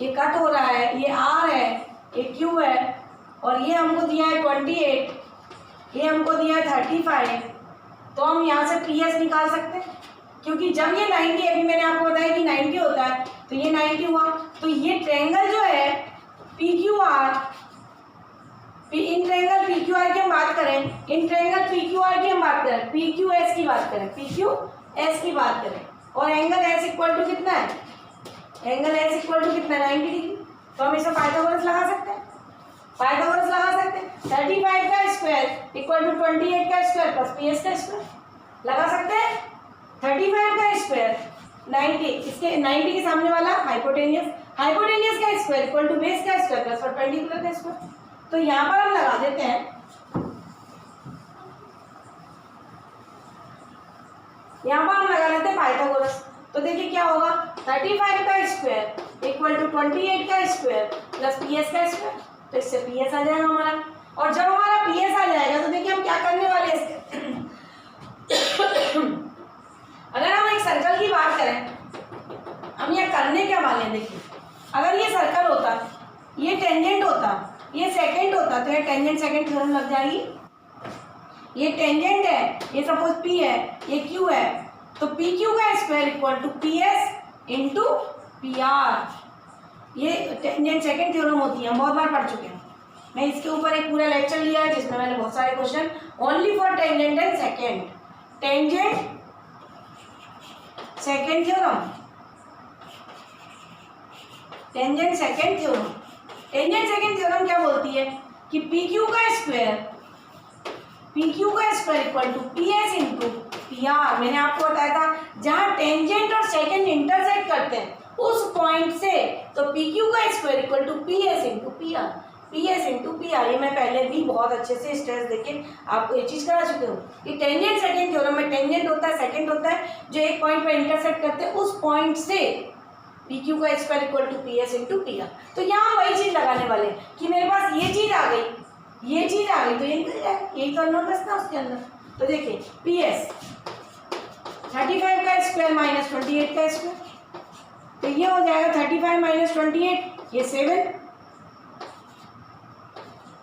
ये कट हो रहा है, ये R है, ये Q है, और ये हमको दिया है 28, ये हमको दिया है 35। तो हम यहाँ से PS निकाल सकते हैं, क्योंकि जब ये 90, अभी मैंने आपको बताया कि 90 होता है तो ये 90 हुआ। तो ये ट्रायंगल जो है PQR in triangle P Q R की हम बात करें, in triangle P Q R की हम बात करें, पी क्यू एस की बात करें, पी क्यू एस की बात करें, और एंगल एस इक्वल टू कितना है, एंगल एस इक्वल टू कितना है 90 डिग्री। तो हम इसमें पाइथागोरस लगा सकते हैं, पाइथागोरस लगा सकते हैं। 35 का स्क्वायर इक्वल टू 28 का स्क्वायर प्लस पी एस का स्क्वायर लगा सकते हैं। 35 का स्क्वायर 90, इसके 90 के सामने वाला हाइपोटेनियस, हाइपोटेनियस का स्क्वायर इक्वल टू बेस का स्क्वायर प्लस परपेंडिकुलर का स्क्वायर। तो यहाँ पर हम लगा देते हैं, यहाँ पर हम लगा लेते हैं पाइथागोरस। तो देखिए क्या होगा, 35 का स्क्वायर इक्वल टू 28 का स्क्वायर प्लस पी एस का स्क्वायर। तो इससे पी एस आ जाएगा हमारा, और जब हमारा पी एस आ जाएगा तो देखिए हम क्या करने वाले हैं इसके अगर हम एक सर्कल की बात करें, हम ये करने क्या वाले हैं, देखिए अगर ये सर्कल होता, ये टेंजेंट होता, ये सेकंड होता, तो ये टेंजेंट सेकंड थ्योरम लग जाएगी। ये टेंजेंट है, ये सपोज पी है, ये क्यू है, तो पी क्यू का square equal to P S into P R. ये टेंजेंट सेकंड थ्योरम होती है, हम बहुत बार पढ़ चुके हैं। मैं इसके ऊपर एक पूरा लेक्चर लिया है जिसमें मैंने बहुत सारे question only for tangent and secant, tangent secant theorem, tangent secant theorem. Tangent secant theorem क्या बोलती है कि पी क्यू का square equal to P S into P R. मैंने आपको बताया था जहां टेंजेंट और सेकंड इंटरसेक्ट करते हैं उस पॉइंट से, तो पी क्यू का square equal to P S into P R, P S into P R. ये मैं पहले भी बहुत अच्छे से स्ट्रेस देके आपको ये चीज करा चुकी हूँ कि टेंजेंट सेकंड थ्योरम में टेंजेंट होता है, सेकंड होता है, जो एक पॉइंट पर इंटरसेक्ट करते हैं उस पॉइंट से पी क्यू का square equal to P S into P R. तो यहाँ वही चीज लगाने वाले हैं कि मेरे पास ये चीज आ गई, ये चीज आ गई, तो ये निकल जाए, यही तो अननोन बचता उसके अंदर। तो देखिए पी एस 35 का स्क्वायर माइनस 28 का स्क्वायर, तो ये हो जाएगा 35 माइनस 28, ये 7,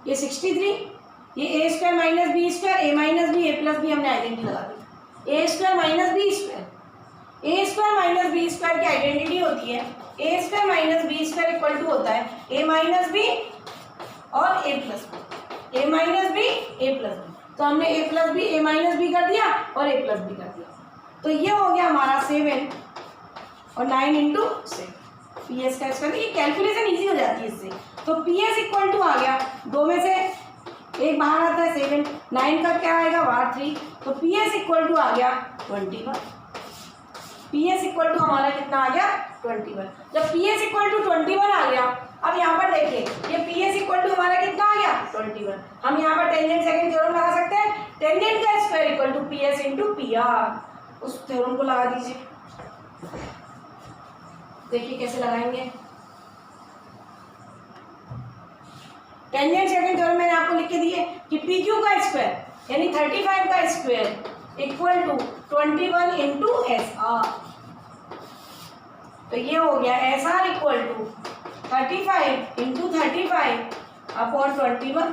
ये 63, ये A square minus B square, A minus B A plus B हमने आइडेंटिटी लगा दी, A square minus B square, A square minus B square की आइडेंटिटी होती है A square minus B square equal to होता है ए माइनस बी और A plus B, A minus B A plus B. तो हमने A plus B A minus B कर दिया और ए प्लस बी कर दिया, तो ये हो गया हमारा 7 और 9 इंटू 6 पी एस का स्क्वायर। ये कैलकुलेशन ईजी हो जाती है इससे। तो पी एस इक्वल टू आ गया, दो में से एक बाहर आता है 7, 9 का क्या आएगा बाहर 3, तो पी एस इक्वल टू आ गया 21। पी एस इक्वल टू हमारा कितना आ गया 21। जब पी एस इक्वल टू 21 आ गया, अब यहाँ पर देखिए ये पी एस इक्वल टू हमारा कितना आ गया 21। हम यहाँ पर टेंजेंट सेकंड थ्योरम लगा सकते हैं, टेंजेंट का square equal to P S into P R, उस थ्योरम को लगा दीजिए। देखिए कैसे लगाएंगे। टेंजेंट सेकंड थ्योरम मैंने आपको लिख के दिए कि पी क्यू का स्क्वायर यानी 35 का square equal to 21 into S R. तो ये हो गया S R equal to 35 into 35 upon 21।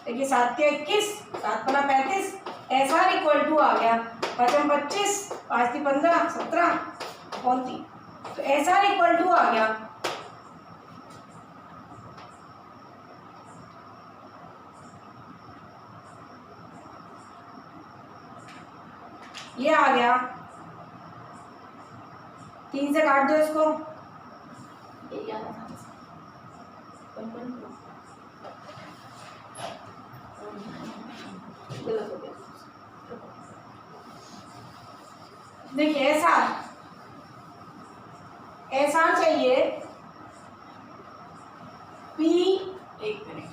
देखिए 7 के 21, 7 पना 35, एस आर इक्वल टू आ गया 5 25, 5 3 15 17 अपॉन 3। तो एस आर इक्वल टू आ गया ये आ गया 3 से काट दो इसको, ये आ रहा देखिए ऐसा चाहिए पी, एक मिनट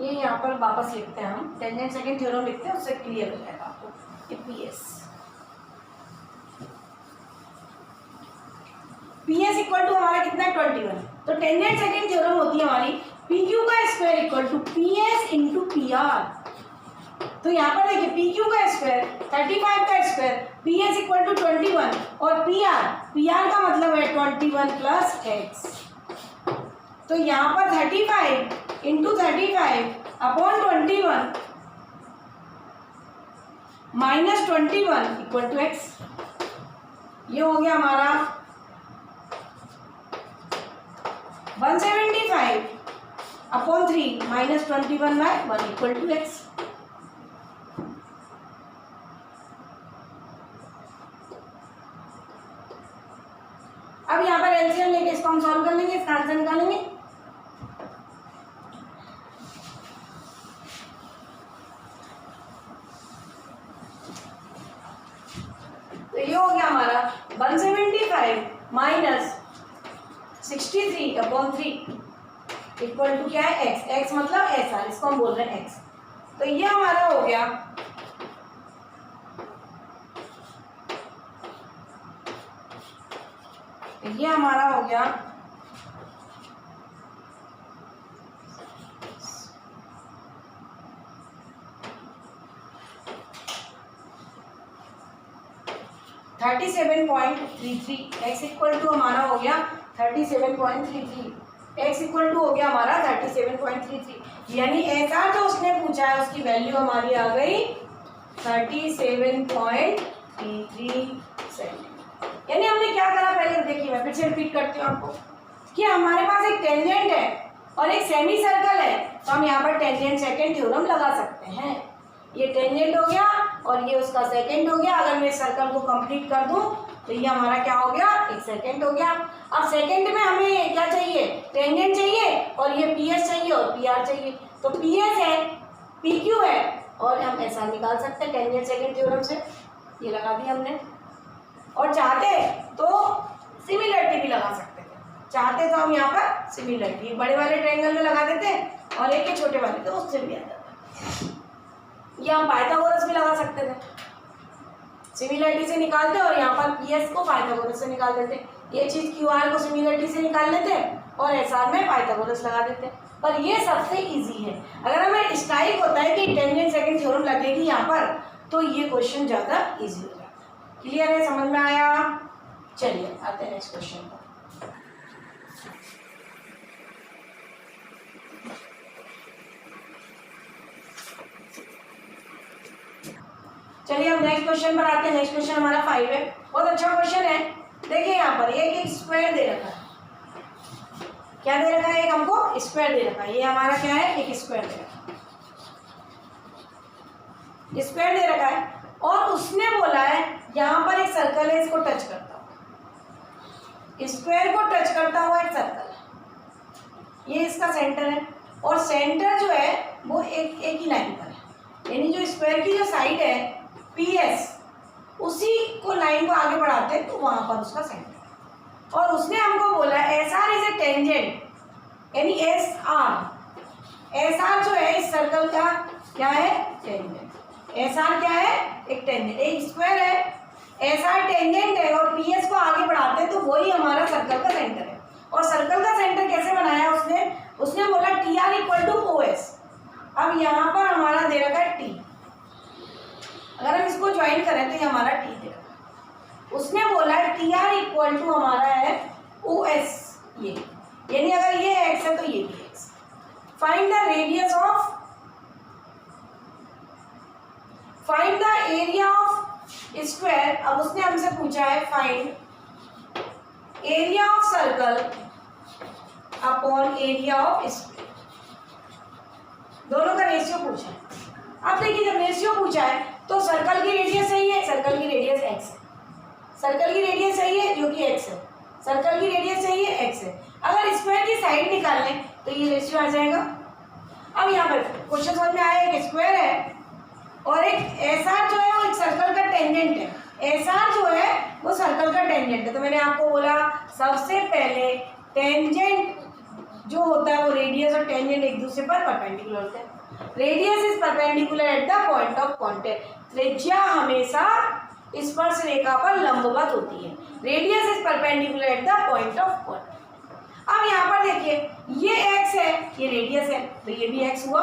ये यहाँ पर वापस लिखते हैं, हम टेंजेंट सेकंड थ्योरम लिखते हैं, उससे क्लियर हो जाएगा आपको कि पी एस इक्वल टू हमारा कितना है 21। तो टेंजेंट सेकंड थ्योरम होती है हमारी पी क्यू का square equal to P S into P R. तो यहाँ पर देखिए पी क्यू का स्क्वायर 35 का square P S equal to 21 और पी आर का मतलब है 21 प्लस एक्स। तो यहाँ पर 35 into 35 upon 21 minus 21 equal to X. ये हो गया हमारा 175 upon 3 minus 21/1 equal to x। अब यहाँ पर एलसीएम लेके इसको हम सॉल्व कर लेंगे, इसका आंसर निकालेंगे। तो ये हो गया हमारा 175 माइनस 63/3 इक्वल टू क्या है x। x मतलब एस आर, इसको हम बोल रहे हैं x। तो ये हमारा हो गया ये हमारा हो गया 37.33। x इक्वल टू हमारा हो गया 37.33। x इक्वल टू हो गया हमारा 37.33, यानी एस आर जो उसने पूछा है उसकी वैल्यू हमारी आ गई 37.33 सेंटीमीटर। यानी हमने क्या करा, पहले देखिए मैं फिर से रिपीट करती हूँ आपको कि हमारे पास एक टेंजेंट है और एक सेमी सर्कल है, तो हम यहाँ पर टेंजेंट सेकंड थ्योरम लगा सकते हैं। ये टेंजेंट हो गया और ये उसका सेकंड हो गया। अगर मैं इस सर्कल को कंप्लीट कर दूं तो ये हमारा क्या हो गया, एक सेकंड हो गया। अब सेकंड में हमें क्या चाहिए, टेंजेंट चाहिए और ये पी एस चाहिए और पी आर चाहिए। तो पी एस है, पी क्यू है और हम ऐसा निकाल सकते हैं टेंजेंट सेकंड थ्योरम से। ये लगा दिया हमने, और चाहते तो सिमिलरिटी भी लगा सकते थे। चाहते तो हम यहाँ पर सिमिलरिटी बड़े वाले ट्रायंगल में लगा देते और एक छोटे वाले तो उससे भी आ जाता। या हम पाइथागोरस भी लगा सकते थे, सिमिलरिटी से निकालते और यहाँ पर पीएस को पाइथागोरस से निकाल देते। ये चीज क्यूआर को सिमिलरिटी से निकाल लेते और एसआर में पाइथागोरस लगा देते। पर ये सबसे इजी है। अगर हमें स्ट्राइक होता है कि टेंजेंट सेकंड थ्योरम लगेगी यहाँ पर, तो ये क्वेश्चन ज़्यादा इजी हो जाता है। क्लियर है, समझ में आया? चलिए आते हैं नेक्स्ट क्वेश्चन पर। चलिए अब नेक्स्ट क्वेश्चन पर आते हैं। नेक्स्ट क्वेश्चन हमारा 5 है, बहुत अच्छा क्वेश्चन है। देखिए यहाँ पर एक स्क्वायर दे रखा है। क्या दे रखा है, एक हमको स्क्वायर दे रखा है। ये हमारा क्या है, एक स्क्वायर दे रखा है, स्क्वायर दे रखा है और उसने बोला है यहाँ पर एक सर्कल है, इसको टच करता हुआ, स्क्वायर को टच करता हुआ एक सर्कल है। ये इसका सेंटर है और सेंटर जो है वो एक ही लाइन पर है, यानी जो स्क्वायर की जो साइड है पीएस, उसी को लाइन को आगे बढ़ाते हैं तो वहां पर उसका सेंटर है। और उसने हमको बोला S R is a tangent, यानी एस आर जो है इस सर्कल का क्या है, टेंजेंट। एस आर क्या है, एक टेंजेंट, एक स्क्वायर है, एस आर टेंजेंट है और पीएस को आगे बढ़ाते हैं तो वही हमारा सर्कल का सेंटर है। और सर्कल का सेंटर कैसे बनाया उसने बोला T R equal to O S. अब यहाँ पर हमारा दे रखा है टी, अगर हम इसको ज्वाइन करें तो ये हमारा टी दे रखा है। उसने बोला है टी आर इक्वल टू हमारा है ओ एस, ये यानी अगर ये एक्स है तो ये भी x. Find the radius of, find the area of square. अब उसने हमसे पूछा है find area of circle upon area of square, दोनों का रेशियो पूछा है। अब देखिए जब रेशियो पूछा है तो सर्कल की रेडियस सही है, सर्कल की रेडियस एक्स है, सर्कल की रेडियस सही है जो कि एक्स है, सर्कल की रेडियस सही है एक्स है। अगर स्क्वायर की साइड निकाल लें तो ये रेशियो आ जाएगा। अब यहाँ पर क्वेश्चन समझ में आया, एक स्क्वायर है और एक एस आर जो है वो एक सर्कल का टेंजेंट है। एस आर जो है वो सर्कल का टेंजेंट है। तो मैंने आपको बोला सबसे पहले टेंजेंट जो होता है वो रेडियस और टेंजेंट एक दूसरे पर परपेंडिकुलर होते हैं। Radius is perpendicular at the point of contact. त्रिज्या हमेशा स्पर्श रेखा पर लंबवत होती है। Radius is perpendicular at the point of contact. अब यहाँ पर देखिए ये x है, ये रेडियस है, तो ये भी x हुआ।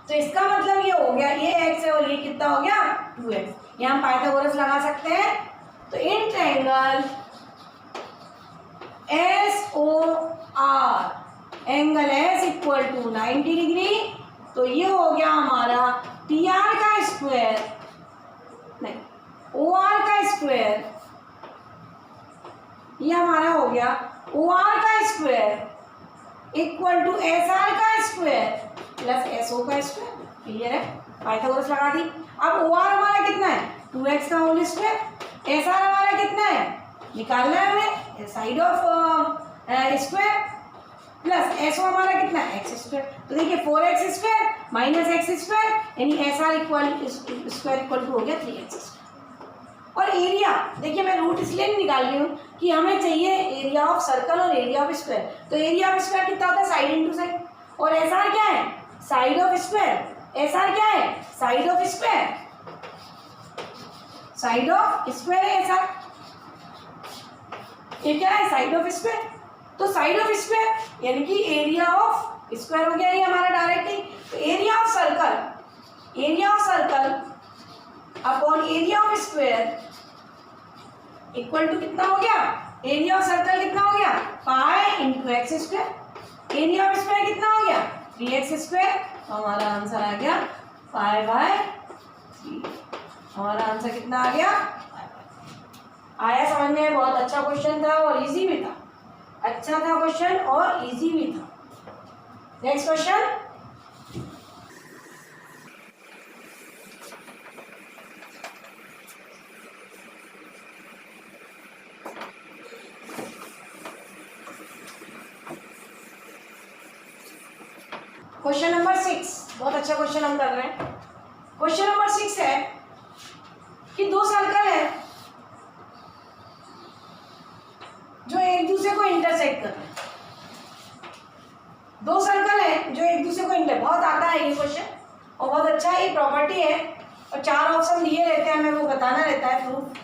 तो इसका मतलब ये हो गया, ये x है और ये कितना हो गया 2x। यहाँ हम पाइथागोरस लगा सकते हैं। तो in triangle SOR angle S equal to 90 degree. तो ये हो गया हमारा TR का स्क्वायर, नहीं OR का स्क्वायर, ये हमारा हो गया OR का square equal to S R का स्क्वायर प्लस एस ओ का स्क्वायर। क्लियर है, पाइथागोरस लगा दी। अब ओ आर हमारा कितना है 2x का होल स्क्वायर, एस आर हमारा कितना है निकालना है हमें side of square, plus S O हमारा कितना है एक्स स्क्वायर। तो देखिए 4x square minus X square यानी S R equal square equal to हो गया 3x स्क्वायर। और एरिया देखिए मैं रूट इसलिए नहीं निकाल रही हूँ कि हमें चाहिए एरिया ऑफ सर्कल और एरिया ऑफ स्क्वायर। तो एरिया ऑफ स्क्वायर कितना होता है साइड इंटू साइड, और एस आर क्या है side of square. S R क्या है side of square, side of square है एस आर, ये क्या है साइड ऑफ स्क्वायर। तो साइड ऑफ स्क्वायर यानी कि एरिया ऑफ स्क्वायर हो गया ये हमारा डायरेक्टली। तो area of circle upon area of square equal to कितना हो गया, एरिया ऑफ सर्कल कितना हो गया pi into X square, area of square कितना हो गया 3x स्क्वायर। तो हमारा आंसर आ गया पाई बाय 3। हमारा आंसर कितना आ गया, आया समझ में? बहुत अच्छा क्वेश्चन था और इजी भी था, अच्छा था क्वेश्चन और इजी भी था। नेक्स्ट क्वेश्चन, क्वेश्चन नंबर 6, बहुत अच्छा क्वेश्चन हम कर रहे हैं। क्वेश्चन नंबर 6 है कि दो सर्कल है जो एक दूसरे को इंटरसेक्ट कर रहे हैं। दो सर्कल है जो एक दूसरे को बहुत आता है ये क्वेश्चन और बहुत अच्छा है, ये प्रॉपर्टी है और 4 ऑप्शन दिए रहते हैं, हमें वो बताना रहता है प्रूफ।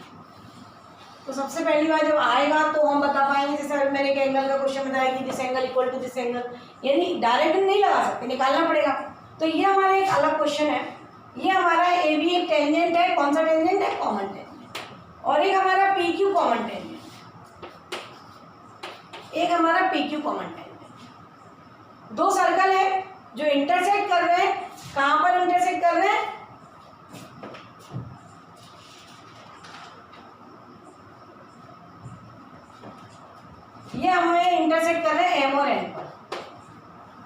तो सबसे पहली बार जब आएगा तो हम बता पाएंगे, जैसे मैंने एक एंगल का क्वेश्चन बताया कि this angle equal to this angle, यानी डायरेक्ट नहीं लगा सकते, निकालना पड़ेगा। तो ये हमारा एक अलग क्वेश्चन है। ये हमारा ए बी एक टेंजेंट है, कौन सा टेंजेंट है कॉमन टेंजेंट, और एक हमारा पी क्यू कॉमन टेंजेंट, एक हमारा पी क्यू कॉमन टेंजेंट। दो सर्कल है जो इंटरसेक्ट कर रहे हैं, कहाँ पर इंटरसेक्ट कर रहे हैं, ये हमें इंटरसेक्ट कर रहे हैं एम और एन पर।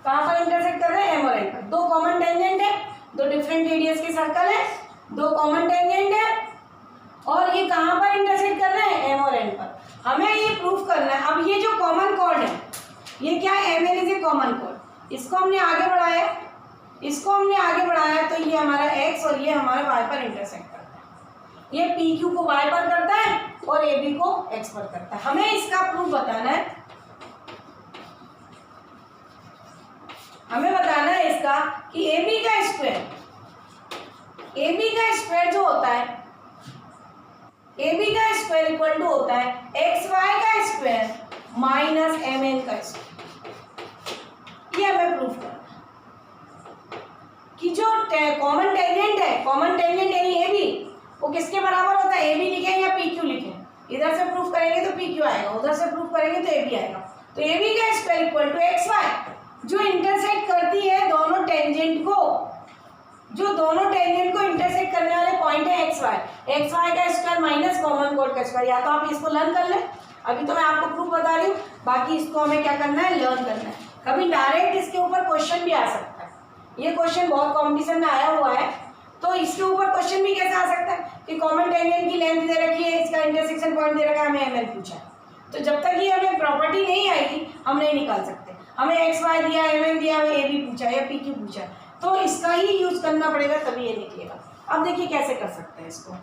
कहाँ पर इंटरसेक्ट कर रहे हैं एम और एन पर। दो कॉमन टेंजेंट है, दो डिफरेंट रेडियस के सर्कल है, दो कॉमन टेंजेंट है और ये कहाँ पर इंटरसेक्ट कर रहे हैं एम और एन पर। हमें ये प्रूफ करना है। अब ये जो कॉमन कॉर्ड है ये क्या है, M N is a common chord, इसको हमने आगे बढ़ाया, इसको हमने आगे बढ़ाया तो ये हमारा एक्स और ये हमारा वाई पर इंटरसेक्ट करता है। ये पी क्यू को वाई पर करता है और ए बी को एक्स पर करता है। हमें इसका प्रूफ बताना है, हमें बताना है इसका कि ए बी का स्क्वायर, ए बी का स्क्वायर जो होता है, ए बी का स्क्वायर इक्वल टू होता है एक्स वाई का स्क्वायर माइनस एम एन का स्क्वायर। ये हमें प्रूफ करना है कि जो कॉमन टेंजेंट है, कॉमन टेंजेंट यानी ए बी, वो किसके बराबर होता है, ए बी लिखें या पी क्यू लिखें। इधर से प्रूफ करेंगे तो पी क्यू आएगा, उधर से प्रूफ करेंगे तो ए बी आएगा। तो ए बी का square equal to X Y जो इंटरसेक्ट करती है दोनों टेंजेंट को, जो दोनों टेंजेंट को इंटरसेक्ट करने वाले पॉइंट है एक्स वाई का स्क्वायर माइनस कॉमन कॉर्ड का स्क्वायर। या तो आप इसको लर्न कर लें, अभी तो मैं आपको प्रूफ बता रही हूँ, बाकी इसको हमें क्या करना है लर्न करना है। कभी डायरेक्ट इसके ऊपर क्वेश्चन भी आ सकता है, ये क्वेश्चन बहुत कॉम्पिटिशन में आया हुआ है, तो इसके ऊपर क्वेश्चन भी कैसे आ सकता है कि कॉमन टेंजेंट की लेंथ दे रखी है, इसका इंटरसेक्शन पॉइंट दे रखा है, हमें एम एन पूछा है। तो जब तक ये हमें प्रॉपर्टी नहीं आएगी हम नहीं निकाल सकते। हमें एक्स वाई दिया, एम एन दिया, हमें ए बी पूछा या पी क्यू पूछा, तो इसका ही यूज करना पड़ेगा तभी ये निकलेगा। अब देखिए कैसे कर सकते हैं इसको।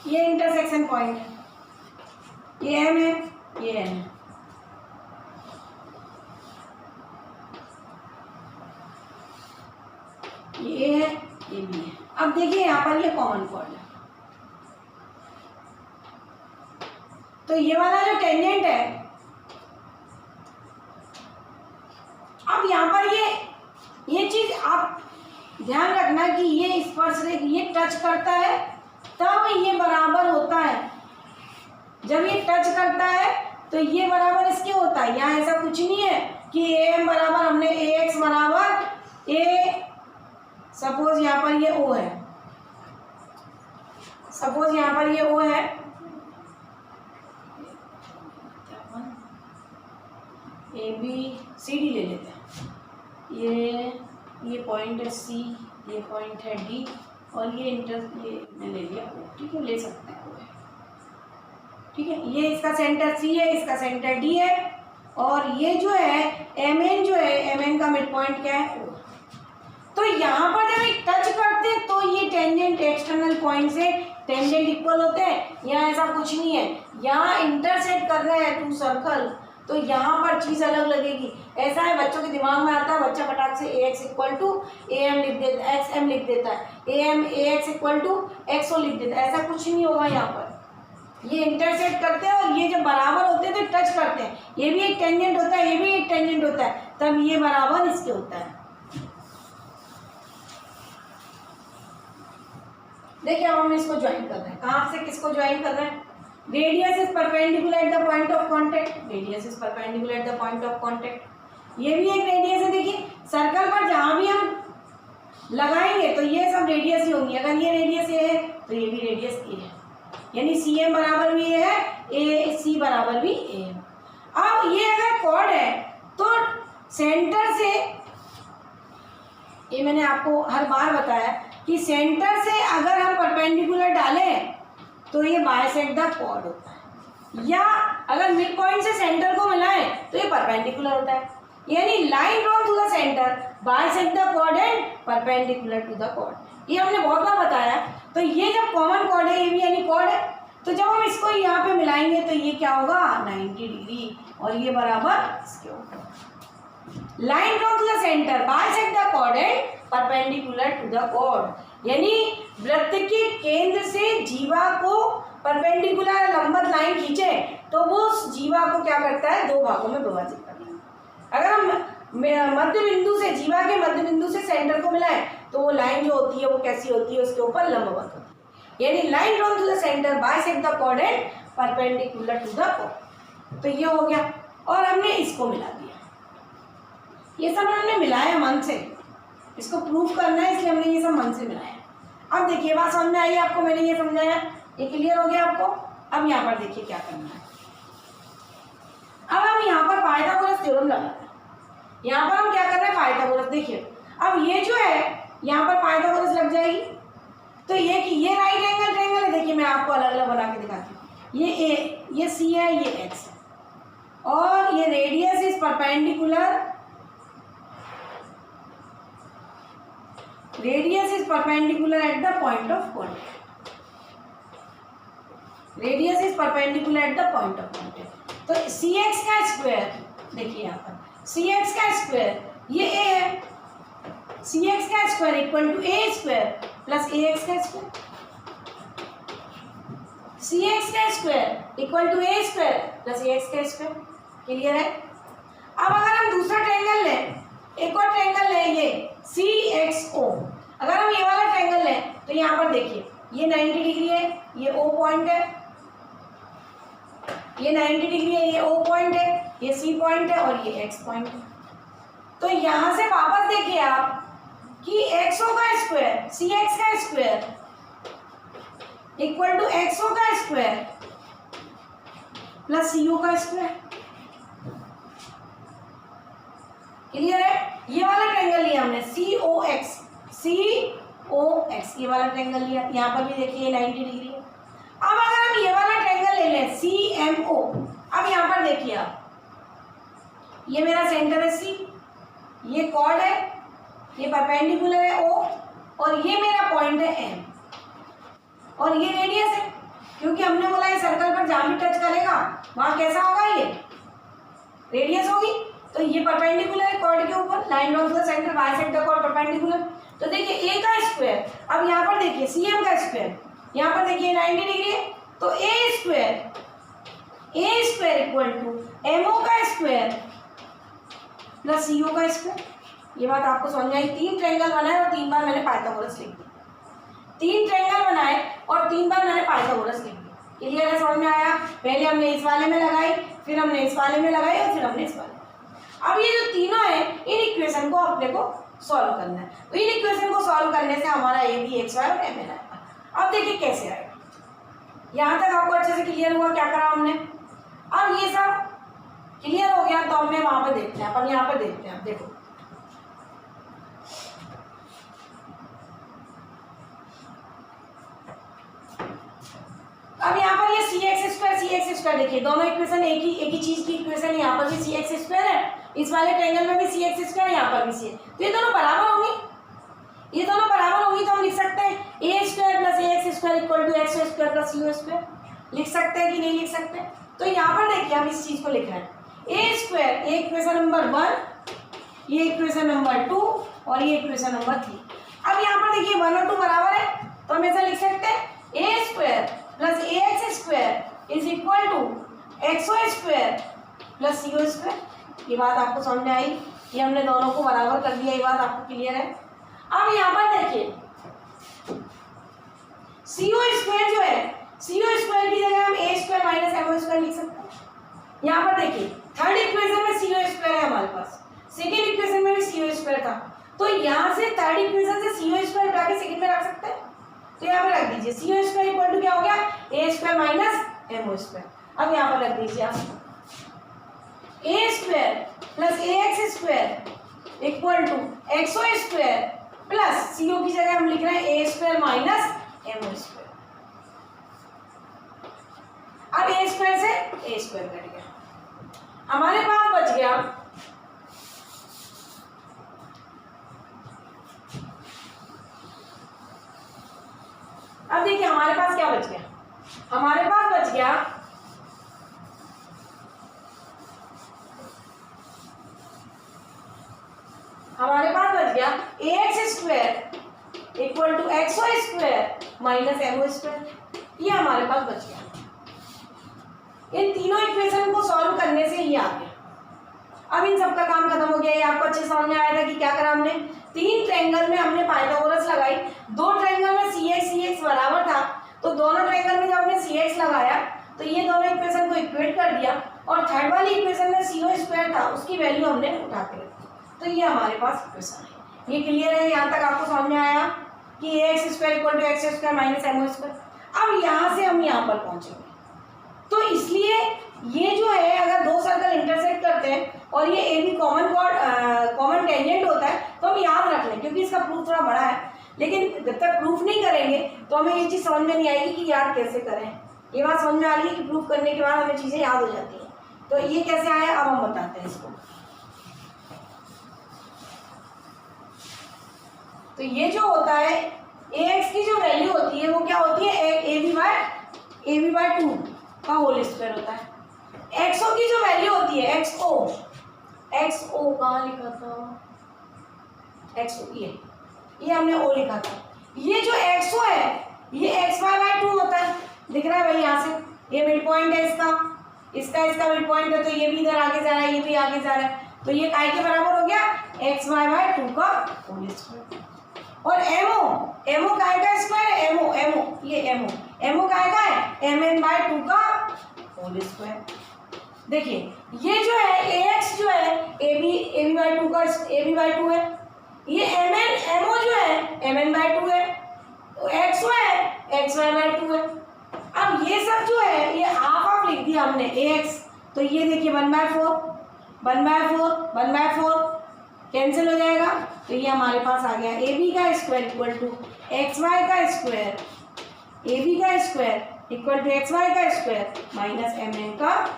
ये इंटरसेक्शन पॉइंट है, ये एम है, ये एन है, ये ए है, ये बी है। अब देखिए यहाँ पर ये कॉमन कॉर्ड है, तो ये वाला जो टेंजेंट है, अब यहाँ पर ये चीज आप ध्यान रखना कि ये स्पर्श रेखा ये टच करता है तब ये बराबर होता है। जब ये टच करता है तो ये बराबर इसके होता है। यहाँ ऐसा कुछ नहीं है कि ए एम बराबर हमने ए एक्स बराबर ए, सपोज यहाँ पर ये ओ है, सपोज यहाँ पर ये ओ है, ABCD ले लेते हैं। ये पॉइंट है C, ये पॉइंट है D और ये मैं ले लिया O, ठीक है, ले सकते हैं O है, ठीक है। ये इसका सेंटर C है, इसका सेंटर D है और ये जो है MN जो है, MN का मिड पॉइंट क्या है O। तो यहाँ पर जब एक टच करते हैं तो ये टेंजेंट एक्सटर्नल पॉइंट से टेंजेंट इक्वल होते हैं। यहाँ ऐसा कुछ नहीं है, यहाँ इंटरसेक्ट कर रहे हैं टू सर्कल, तो यहाँ पर चीज़ अलग लगेगी। ऐसा है, बच्चों के दिमाग में आता है, बच्चा फटाक से AX इक्वल टू AM लिख देता है, XM लिख देता है, AX इक्वल टू XO लिख देता है। ऐसा कुछ नहीं होगा यहाँ पर। ये इंटरसेक्ट करते हैं और ये जब बराबर होते हैं तो टच करते हैं। ये भी एक टेंजेंट होता है, ये भी एक टेंजेंट होता है, तब ये बराबर इसके होता है। देखिए अब हम इसको ज्वाइन कर रहे हैं। कहाँ से किसको ज्वाइन कर रहे हैं? Radius is perpendicular at the point of contact, radius is perpendicular at the point of contact. ये भी एक रेडियस है। देखिए सर्कल पर जहाँ भी हम लगाएंगे तो ये सब रेडियस ही होंगी। अगर ये रेडियस ए है तो ये भी रेडियस ए है, यानी CM बराबर भी ए है, AC बराबर भी ए है। अब ये अगर कॉर्ड है तो सेंटर से, ये मैंने आपको हर बार बताया कि सेंटर से अगर हम परपेंडिकुलर डालें तो ये बाइसेक्ट द कॉर्ड होता है, या अगर मिड पॉइंट से सेंटर को मिलाएं तो ये परपेंडिकुलर होता है। यानी line drawn to the centre bisect the chord and perpendicular to the chord. ये हमने बहुत बार बताया। तो ये जब कॉमन कॉर्ड है, ये भी यानी कॉर्ड है, तो जब हम इसको यहाँ पे मिलाएंगे तो ये क्या होगा 90 डिग्री और ये बराबर इसके होगा। Line drawn to the centre bisect the chord and perpendicular to the chord, यानी वृत्त के केंद्र से जीवा को परपेंडिकुलर लंबवत लाइन खींचे तो वो जीवा को क्या करता है, दो भागों में विभाजित करता है। अगर हम मध्य बिंदु से, जीवा के मध्य बिंदु से सेंटर को मिलाएं तो वो लाइन जो होती है वो कैसी होती है, उसके ऊपर लंबवत होती है। यानी line drawn to the centre bisect the chord and perpendicular to the chord. तो ये हो गया और हमने इसको मिला दिया। ये सब हमने मिलाया मन से, इसको प्रूफ करना है इसलिए हमने ये सब मन से मिलाया। अब देखिए बात समझ में आई आपको, मैंने ये समझाया, ये क्लियर हो गया आपको। अब यहाँ पर देखिए क्या करना है। अब हम यहाँ पर पाइथागोरस थ्योरम लगाते हैं। यहाँ पर हम क्या कर रहे हैं, पाइथागोरस। देखिए अब ये जो है यहाँ पर पाइथागोरस लग जाएगी तो ये राइट एंगल ट्रायंगल है। देखिए मैं आपको अलग अलग बना के दिखाती हूँ। ये ए, ये C है, ये X है और ये radius is perpendicular, radius is perpendicular at the point of contact, radius is perpendicular at the point of contact. तो CX का स्क्वायर, देखिए यहाँ पर CX का स्क्वायर ये A है, CX का square equal to A square plus AX का स्क्वायर, CX का square equal to A square plus AX का स्क्वायर। क्लियर है? अब अगर हम दूसरा ट्रायंगल लें, एक और ट्रायंगल लें, ये CXO, अगर हम ये वाला ट्रायंगल लें तो यहाँ पर देखिए ये 90 डिग्री है, ये O पॉइंट है, ये 90 डिग्री है, ये O पॉइंट है, ये C पॉइंट है और ये X पॉइंट है। तो यहाँ से वापस देखिए आप कि XO का स्क्वायर CX का स्क्वायर इक्वल टू XO का स्क्वायर प्लस CO का स्क्वायर। क्लियर है? ये वाला ट्रायंगल लिया हमने COX, ये वाला ट्रायंगल लिया। यहाँ पर भी देखिए 90 डिग्री है। अब अगर हम ये वाला ट्रायंगल ले लें CMO, अब यहाँ पर देखिए आप, ये मेरा सेंटर है C, ये कॉर्ड है, ये परपेंडिकुलर है O और ये मेरा पॉइंट है M और ये रेडियस है, क्योंकि हमने बोला ये सर्कल पर जहाँ भी टच करेगा वहाँ कैसा होगा, ये रेडियस होगी। तो ये परपेंडिकुलर है कॉर्ड के ऊपर, line drawn to the centre bisect the chord perpendicular. तो देखिए A का स्क्वायर, अब यहाँ पर देखिए CM का स्क्वायर, यहाँ पर देखिए 90 डिग्री है, तो A square equal to MO का स्क्वायर प्लस CO का स्क्वायर। ये बात आपको समझ आई? 3 ट्रायंगल बनाए और 3 बार मैंने पाइथागोरस लिख दिया। 3 ट्रायंगल बनाए और 3 बार मैंने पाइथागोरस लिख दिया। क्लियर है? समझ में आया? पहले हमने इस वाले में लगाई, फिर हमने इस वाले में लगाई और फिर हमने इस वाले में। अब ये जो तीनों है, इन इक्वेशन को अपने को सॉल्व करना है। तो इन इक्वेशन को सॉल्व करने से हमारा AB XY और MN आएगा। अब देखिए कैसे आएगा। यहाँ तक आपको अच्छे से क्लियर हुआ क्या करा हमने। अब ये सब क्लियर हो गया? तो हमें वहां पे देखते हैं, अपन यहाँ पे देखते हैं। देखो अब यहाँ पर ये सी एक्स स्क्वायर देखिए, दोनों इक्वेशन एक ही चीज की इक्वेशन, यहाँ पर भी सी एक्स स्क्वायर है, इस वाले ट्रायंगल में भी सी एक्स स्क्वायर, यहाँ पर भी सी है, तो ये दोनों बराबर होंगी, ये दोनों बराबर होंगी, तो हम लिख सकते हैं A square plus A X square equal to X square plus U square. लिख सकते हैं कि नहीं लिख सकते? तो यहाँ पर देखिए हम इस चीज को लिख रहे हैं, ए स्क्वायर, ये इक्वेशन नंबर 1, ये इक्वेशन नंबर 2 और ये इक्वेशन नंबर 3। अब यहाँ पर देखिए 1 और 2 बराबर है, तो हम ऐसा लिख सकते हैं A square plus A X square is equal to X Y square plus C square. ये बात आपको समझ में आई? ये हमने दोनों को बराबर कर दिया, ये बात आपको क्लियर है? अब यहाँ पर देखिए सी स्क्वायर जो है, सी स्क्वायर की जगह हम ए स्क्वायर माइनस एम स्क्वायर लिख सकते हैं। यहाँ पर देखिए थर्ड इक्वेशन में सी स्क्वायर है हमारे पास, सेकेंड इक्वेशन में भी सी स्क्वायर था, तो यहाँ से थर्ड इक्वेशन से सी स्क्वायर उठा के सेकेंड में रख सकते हैं, तो यहाँ पे रख दीजिए सी स्क्वायर इक्वल टू क्या हो गया, A square minus M square. अब यहाँ पर रख दीजिए आप A square plus A X square equal to X Y square plus C O की जगह हम लिख रहे हैं A square minus M square. अब ए स्क्वायर से ए स्क्वायर कट गया, हमारे पास बच गया अब देखिए हमारे पास क्या बच गया, हमारे पास बच गया A X square equal to X Y square minus M square, ये हमारे पास बच गया। इन तीनों इक्वेशन को सॉल्व करने से ये आ गया। अब इन सबका काम खत्म हो गया। ये आपको अच्छे समझ में आया था कि क्या करा हमने, तीन ट्रायंगल में हमने पाइथागोरस लगाई, दो ट्रायंगल में सी एक्स बराबर था, तो दोनों ट्रायंगल में जब हमने सी एक्स लगाया तो ये दोनों इक्वेशन को इक्वेट कर दिया, और थर्ड वाली इक्वेशन में सी ओ स्क्वायर था उसकी वैल्यू हमने उठा के रखी, तो ये हमारे पास इक्वेशन है। ये क्लियर है? यहाँ तक आपको समझ में आया कि A X square equal to X square minus M square. अब यहाँ से हम यहाँ पर पहुंचेंगे, तो इसलिए ये जो है अगर दो सर्कल इंटरसेक्ट करते हैं और ये ए बी कॉमन टेंजेंट होता है तो हम याद रख लें, क्योंकि इसका प्रूफ थोड़ा बड़ा है, लेकिन जब तक प्रूफ नहीं करेंगे तो हमें ये चीज़ समझ में नहीं आएगी कि याद कैसे करें। ये बात समझ में आ रही है कि प्रूफ करने के बाद हमें चीज़ें याद हो जाती हैं। तो ये कैसे आया अब हम बताते हैं इसको। तो ये जो होता है ए एक्स की जो वैल्यू होती है वो क्या होती है, ए बी बाय 2 का होल स्क्वायर होता है। एक्स ओ की जो वैल्यू होती है एक्स ओ कहाँ लिखा था, एक्स ओ ये हमने ओ लिखा था। ये जो एक्स ओ है ये एक्स वाई बाय 2 होता है, दिख रहा है भाई यहाँ से, ये मिड पॉइंट है इसका मिड पॉइंट है, तो ये भी इधर आगे जा रहा है, ये भी आगे जा रहा है, तो ये काय के बराबर हो गया, एक्स वाई बाय 2 का होल स्क्वायर। और एमओ काय का स्क्वायर है, एमओ काय का है, एम एन बाय 2 का होल स्क्वायर। देखिए ये जो है ए एक्स जो है ए बी बाय 2 का ए बी बाय 2 है, ये एमओ जो है एम एन बाय 2 है, तो एक्स है एक्स वाई बाय 2 है। अब ये सब जो है ये हाफ लिख दिया हमने ए एक्स, तो ये देखिए 1/4 कैंसिल हो जाएगा, तो ये हमारे पास आ गया ए बी का square equal to X Y का स्क्वायर, ए बी का square equal to X Y का स्क्वायर माइनस एम एन का,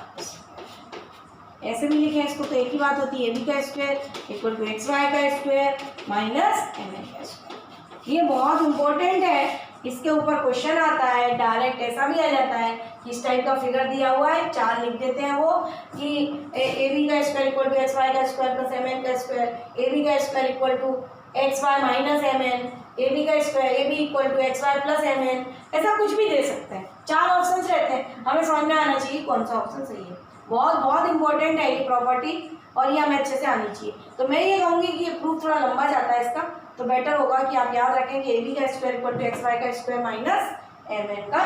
ऐसे भी लिखे इसको तो एक ही बात होती है, ए बी का square equal to X Y का स्क्वायर माइनस एम एन का स्क्वायर। ये बहुत इंपॉर्टेंट है, इसके ऊपर क्वेश्चन आता है, डायरेक्ट ऐसा भी आ जाता है कि इस टाइप का फिगर दिया हुआ है, 4 लिख देते हैं वो कि ए बी का square equal to X Y का स्क्वायर प्लस एम एन का स्क्वायर, ए बी का square equal to X Y minus M N, A B का square A B equal to X Y plus M N, ऐसा कुछ भी दे सकते हैं। 4 option रहते हैं, हमें समझ में आना चाहिए कौन सा ऑप्शन सही है। बहुत बहुत इंपॉर्टेंट है ये प्रॉपर्टी, और ये हमें अच्छे से आनी चाहिए। तो मैं ये कहूँगी कि ये प्रूफ थोड़ा लंबा जाता है इसका, तो बेटर होगा कि आप याद रखें कि ए बी का square equal to X Y का स्क्वायर माइनस एम एन का।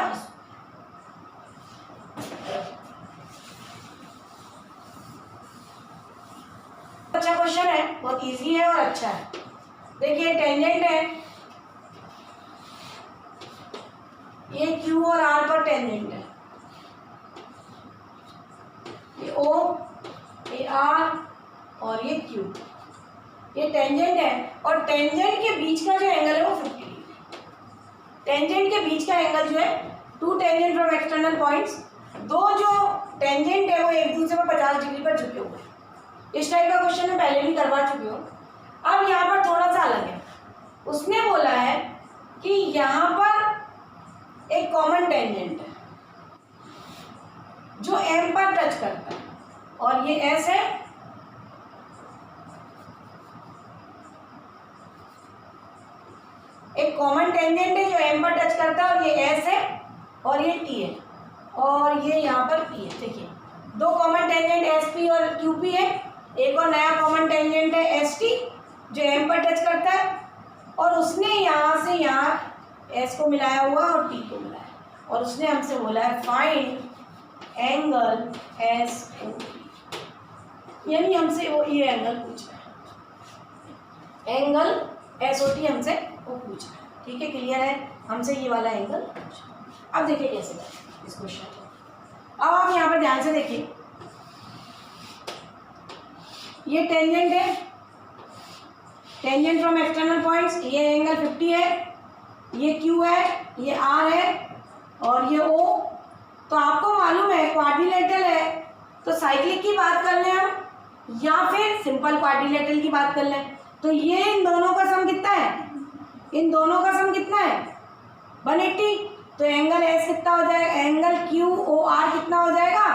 अच्छा क्वेश्चन है, बहुत इजी है और अच्छा है। देखिए टेंजेंट है, ये क्यू और आर पर टेंजेंट है, ये ओ और ये Q, ये टेंजेंट है और टेंजेंट के बीच का जो एंगल है वो 50 डिग्री। टेंजेंट के बीच का एंगल जो है, two tangent from external points, दो जो टेंजेंट है वो एक दूसरे पर 50 डिग्री पर झुके हुए हैं। इस टाइप का क्वेश्चन मैं पहले भी करवा चुकी हूँ। अब यहाँ पर थोड़ा सा अलग है, उसने बोला है कि यहाँ पर एक कॉमन टेंजेंट है जो M पर टच करता है और ये S है, एक कॉमन टेंजेंट है जो M पर टच करता है और ये S है और ये T है और ये यहाँ पर P है। देखिए दो कॉमन टेंजेंट SP और QP है, एक और नया कॉमन टेंजेंट है ST जो M पर टच करता है और उसने यहाँ से यहाँ S को मिलाया हुआ और T को मिलाया और उसने हमसे बोला है फाइंड एंगल SOT, यानी हमसे वो ये एंगल पूछ रहा है, एंगल SOT हमसे वो पूछ रहा है। ठीक है, क्लियर है, हमसे ये वाला एंगल पूछ रहा है। अब देखिए कैसे करें इस क्वेश्चन को। अब आप यहाँ पर ध्यान से देखिए, ये टेंजेंट है, टेंजेंट फ्रॉम एक्सटर्नल पॉइंट्स, ये एंगल 50 है, ये Q है, ये R है और ये O। तो आपको मालूम है क्वाड्रिलेटरल है तो साइक्लिक की बात कर लें हम या फिर सिंपल क्वाड्रिलेटरल की बात कर लें, तो ये इन दोनों का सम कितना है, इन दोनों का सम कितना है 180। तो एंगल S कितना हो जाएगा, एंगल QOR कितना हो जाएगा,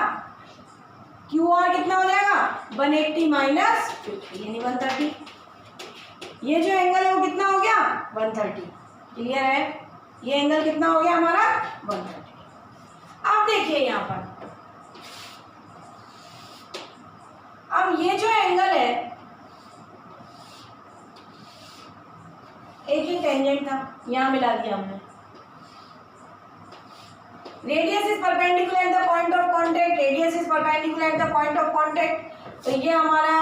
QR कितना हो जाएगा 180 माइनस 50 यानी 130। ये जो एंगल है वो कितना हो गया 130। क्लियर है, ये एंगल कितना हो गया हमारा 130। अब देखिए यहाँ पर, अब ये जो एंगल है, एक ही टेंजेंट था यहाँ मिला दिया हमने, radius is perpendicular at the point of contact, radius is perpendicular at the point of contact. तो ये हमारा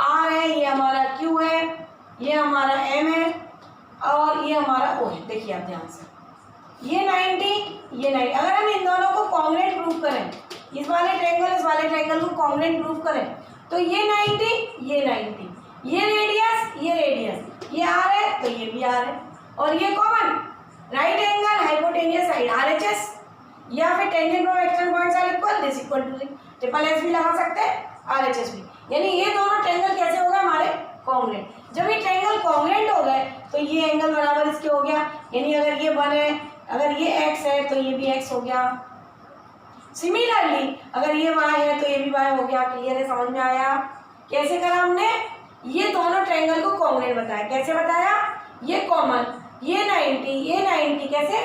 R है, ये हमारा Q है, ये हमारा M है और ये हमारा O है। देखिए आप ध्यान से, ये 90, ये 90, अगर हम इन दोनों को कॉन्ग्रुएंट प्रूव करें, इस वाले ट्रायंगल इस वाले ट्रायंगल को कॉन्ग्रुएंट प्रूव करें, तो ये 90, ये 90, ये रेडियस, ये रेडियस, ये R है तो ये भी R है और ये common right angle hypotenuse side RHS या फिर tangent from external points are equal, this equal to triple S भी लगा सकते हैं, RHS भी। यानी ये दोनों ट्रायंगल कैसे हो गए हमारे कॉन्ग्रुएंट। जब ये ट्रायंगल कॉन्ग्रुएंट हो गए तो ये एंगल बराबर इसके हो गया, यानी अगर ये 1 है, अगर ये x है तो ये भी x हो गया। सिमिलरली अगर ये y है तो ये भी y हो गया। क्लियर है, समझ में आया कैसे करा हमने, ये दोनों ट्रायंगल को कॉन्ग्रुएंट बताया। कैसे बताया, ये कॉमन, ये 90, ये 90, कैसे,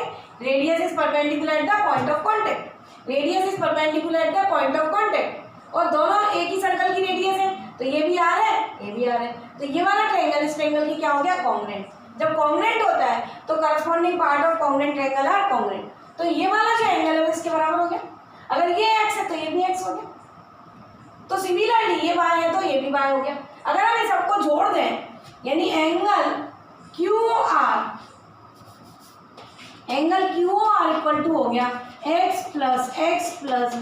radius is perpendicular at the point of contact, radius is perpendicular at the point of contact और दोनों एक ही सर्कल की रेडियस है तो ये भी R है, ये भी R है, तो ये वाला ट्रायंगल इस ट्रायंगल की क्या हो गया कॉन्ग्रुएंट। जब कॉन्ग्रुएंट होता है तो corresponding part of congruent triangle are congruent, तो ये वाला जो एंगल है वो इसके बराबर हो गया। अगर ये x है तो ये भी x हो गया, तो सिमिलरली ये y है तो ये भी y हो गया। अगर हम इन सबको जोड़ दें यानी एंगल QOR इक्वल टू हो गया x plus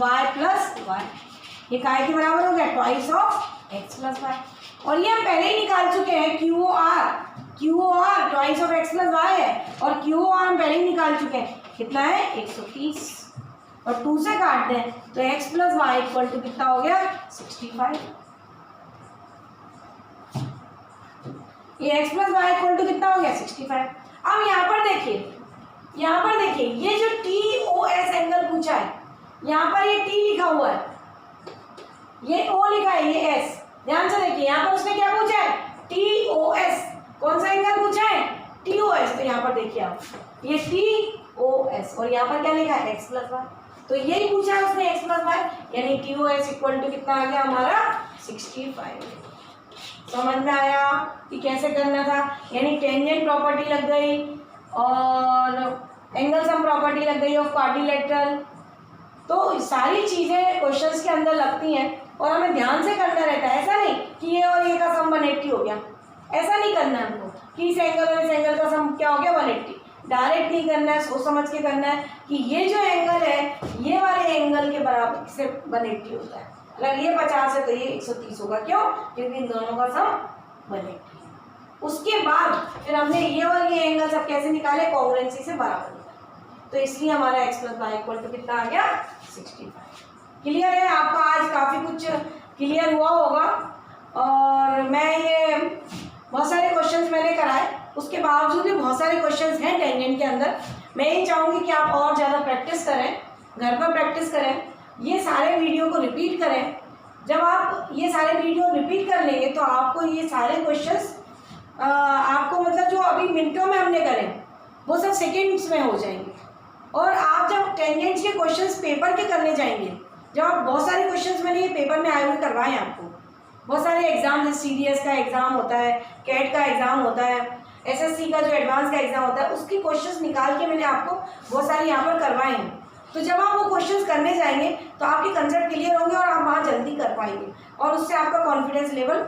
y plus y, ये काय के बराबर हो गया twice of x plus y। और ये हम पहले ही निकाल चुके हैं, QOR twice of x plus y है और QOR हम पहले ही निकाल चुके हैं, कितना है 130 और 2 से काट दें तो x plus y equal to कितना हो गया 65। ये x plus y equal to कितना हो गया 65। अब यहाँ पर देखिए, ये जो TOS एंगल पूछा है, यहाँ पर ये T लिखा हुआ है, ये O लिखा है, ये S। ध्यान से देखिए, यहाँ पर उसने क्या पूछा है TOS, कौन सा एंगल पूछा है TOS। तो यहाँ पर देखिए आप, ये TOS और यहाँ पर क्या लिखा है x प्लस y, तो यही पूछा है उसने x प्लस y, यानी TOS इक्वल टू कितना आ गया हमारा 65। समझ में आया कि कैसे करना था, यानी टेंजेंट प्रॉपर्टी लग गई और एंगल सम प्रॉपर्टी लग गई ऑफ क्वाड्रिलेटरल। तो सारी चीज़ें क्वेश्चंस के अंदर लगती हैं और हमें ध्यान से करना रहता है। ऐसा नहीं कि ये और ये का सम 180 हो गया, ऐसा नहीं करना है हमको कि इस एंगल और इस एंगल का सम क्या हो गया 180। डायरेक्ट नहीं करना है, सोच समझ के करना है कि ये जो एंगल है ये वाले एंगल के बराबर से 180 होता है। अगर ये 50 है तो ये 130 होगा। क्यों? क्योंकि इन दोनों का सम 180। उसके बाद फिर हमने ये और ये एंगल सब कैसे निकाले? कॉन्ग्रुएंसी से बराबर निकाले। तो इसलिए हमारा x + y = कितना आ गया? 65। क्लियर है? आपका आज काफ़ी कुछ क्लियर हुआ होगा। और मैं ये बहुत सारे क्वेश्चंस मैंने कराए, उसके बावजूद भी बहुत सारे क्वेश्चंस हैं टेंजेंट के अंदर। मैं ये चाहूँगी कि आप और ज़्यादा प्रैक्टिस करें, घर पर प्रैक्टिस करें, ये सारे वीडियो को रिपीट करें। जब आप ये सारे वीडियो रिपीट कर लेंगे तो आपको ये सारे क्वेश्चंस आपको मतलब जो अभी मिनटों में हमने करे वो सब सेकेंड्स में हो जाएंगे। और आप जब टेंजेंट्स के क्वेश्चंस पेपर के करने जाएंगे, जब आप बहुत सारे क्वेश्चंस मैंने ये पेपर में आए हुए करवाए आपको, बहुत सारे एग्जाम, जैसे CDS का एग्ज़ाम होता है, कैट का एग्ज़ाम होता है, SSC का जो एडवांस का एग्ज़ाम होता है, उसके क्वेश्चंस निकाल के मैंने आपको बहुत सारे यहाँ पर करवाए हैं। तो जब आप वो क्वेश्चंस करने जाएंगे तो आपके कंसेप्ट क्लियर होंगे और आप वहाँ जल्दी कर पाएंगे और उससे आपका कॉन्फिडेंस लेवल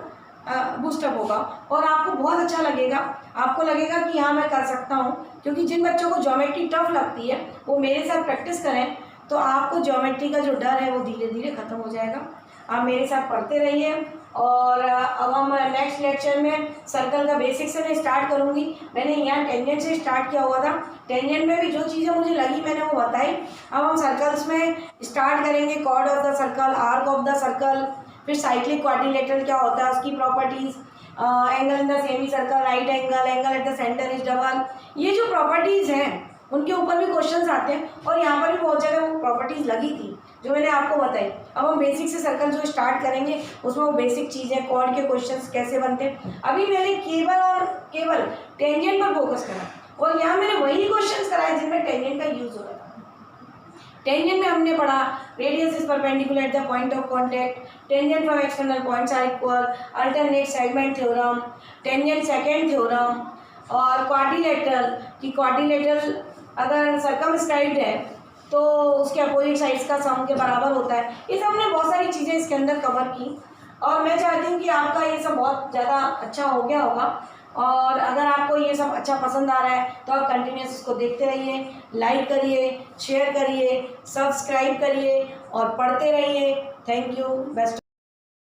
बूस्टअप होगा और आपको बहुत अच्छा लगेगा। आपको लगेगा कि हाँ मैं कर सकता हूँ। क्योंकि जिन बच्चों को ज्योमेट्री टफ लगती है वो मेरे साथ प्रैक्टिस करें तो आपको ज्योमेट्री का जो डर है वो धीरे धीरे ख़त्म हो जाएगा। आप मेरे साथ पढ़ते रहिए। और अब हम नेक्स्ट लेक्चर में सर्कल का बेसिक से मैं स्टार्ट करूँगी। मैंने यहाँ टेंजेंट से स्टार्ट किया हुआ था, टेंजेंट में भी जो चीज़ें मुझे लगी मैंने वो बताई। अब हम सर्कल्स में स्टार्ट करेंगे, chord of the circle, arc of the circle, फिर साइक्लिक क्वाड्रिलेटरल क्या होता है, उसकी properties, angle in the semi circle, right angle, angle at the centre is double, ये जो प्रॉपर्टीज़ हैं उनके ऊपर भी क्वेश्चंस आते हैं। और यहाँ पर भी बहुत जगह वो प्रॉपर्टीज़ लगी थी जो मैंने आपको बताई। अब हम बेसिक से सर्कल जो स्टार्ट करेंगे उसमें वो बेसिक चीज़ें, कॉर्ड के क्वेश्चंस कैसे बनते हैं। अभी मैंने केवल टेंजेंट पर फोकस करा और यहाँ मैंने वही क्वेश्चंस कराए जिनमें टेंजेंट का यूज़ हो रहा था। टेंजेंट में हमने पढ़ा radius is perpendicular at the point of contact, tangent from external points are equal, alternate segment theorem, tangent secant theorem, और क्वाड्रिलेटरल कि क्वाड्रिलेटरल अगर सर्कमस्क्राइब्ड है तो उसके अपोजिट साइड्स का सम के बराबर होता है। ये सब हमने बहुत सारी चीज़ें इसके अंदर कवर की और मैं चाहती हूँ कि आपका ये सब बहुत ज़्यादा अच्छा हो गया होगा। और अगर आपको ये सब अच्छा पसंद आ रहा है तो आप कंटिन्यूस इसको देखते रहिए, लाइक करिए, शेयर करिए, सब्सक्राइब करिए और पढ़ते रहिए। Thank you. बेस्ट।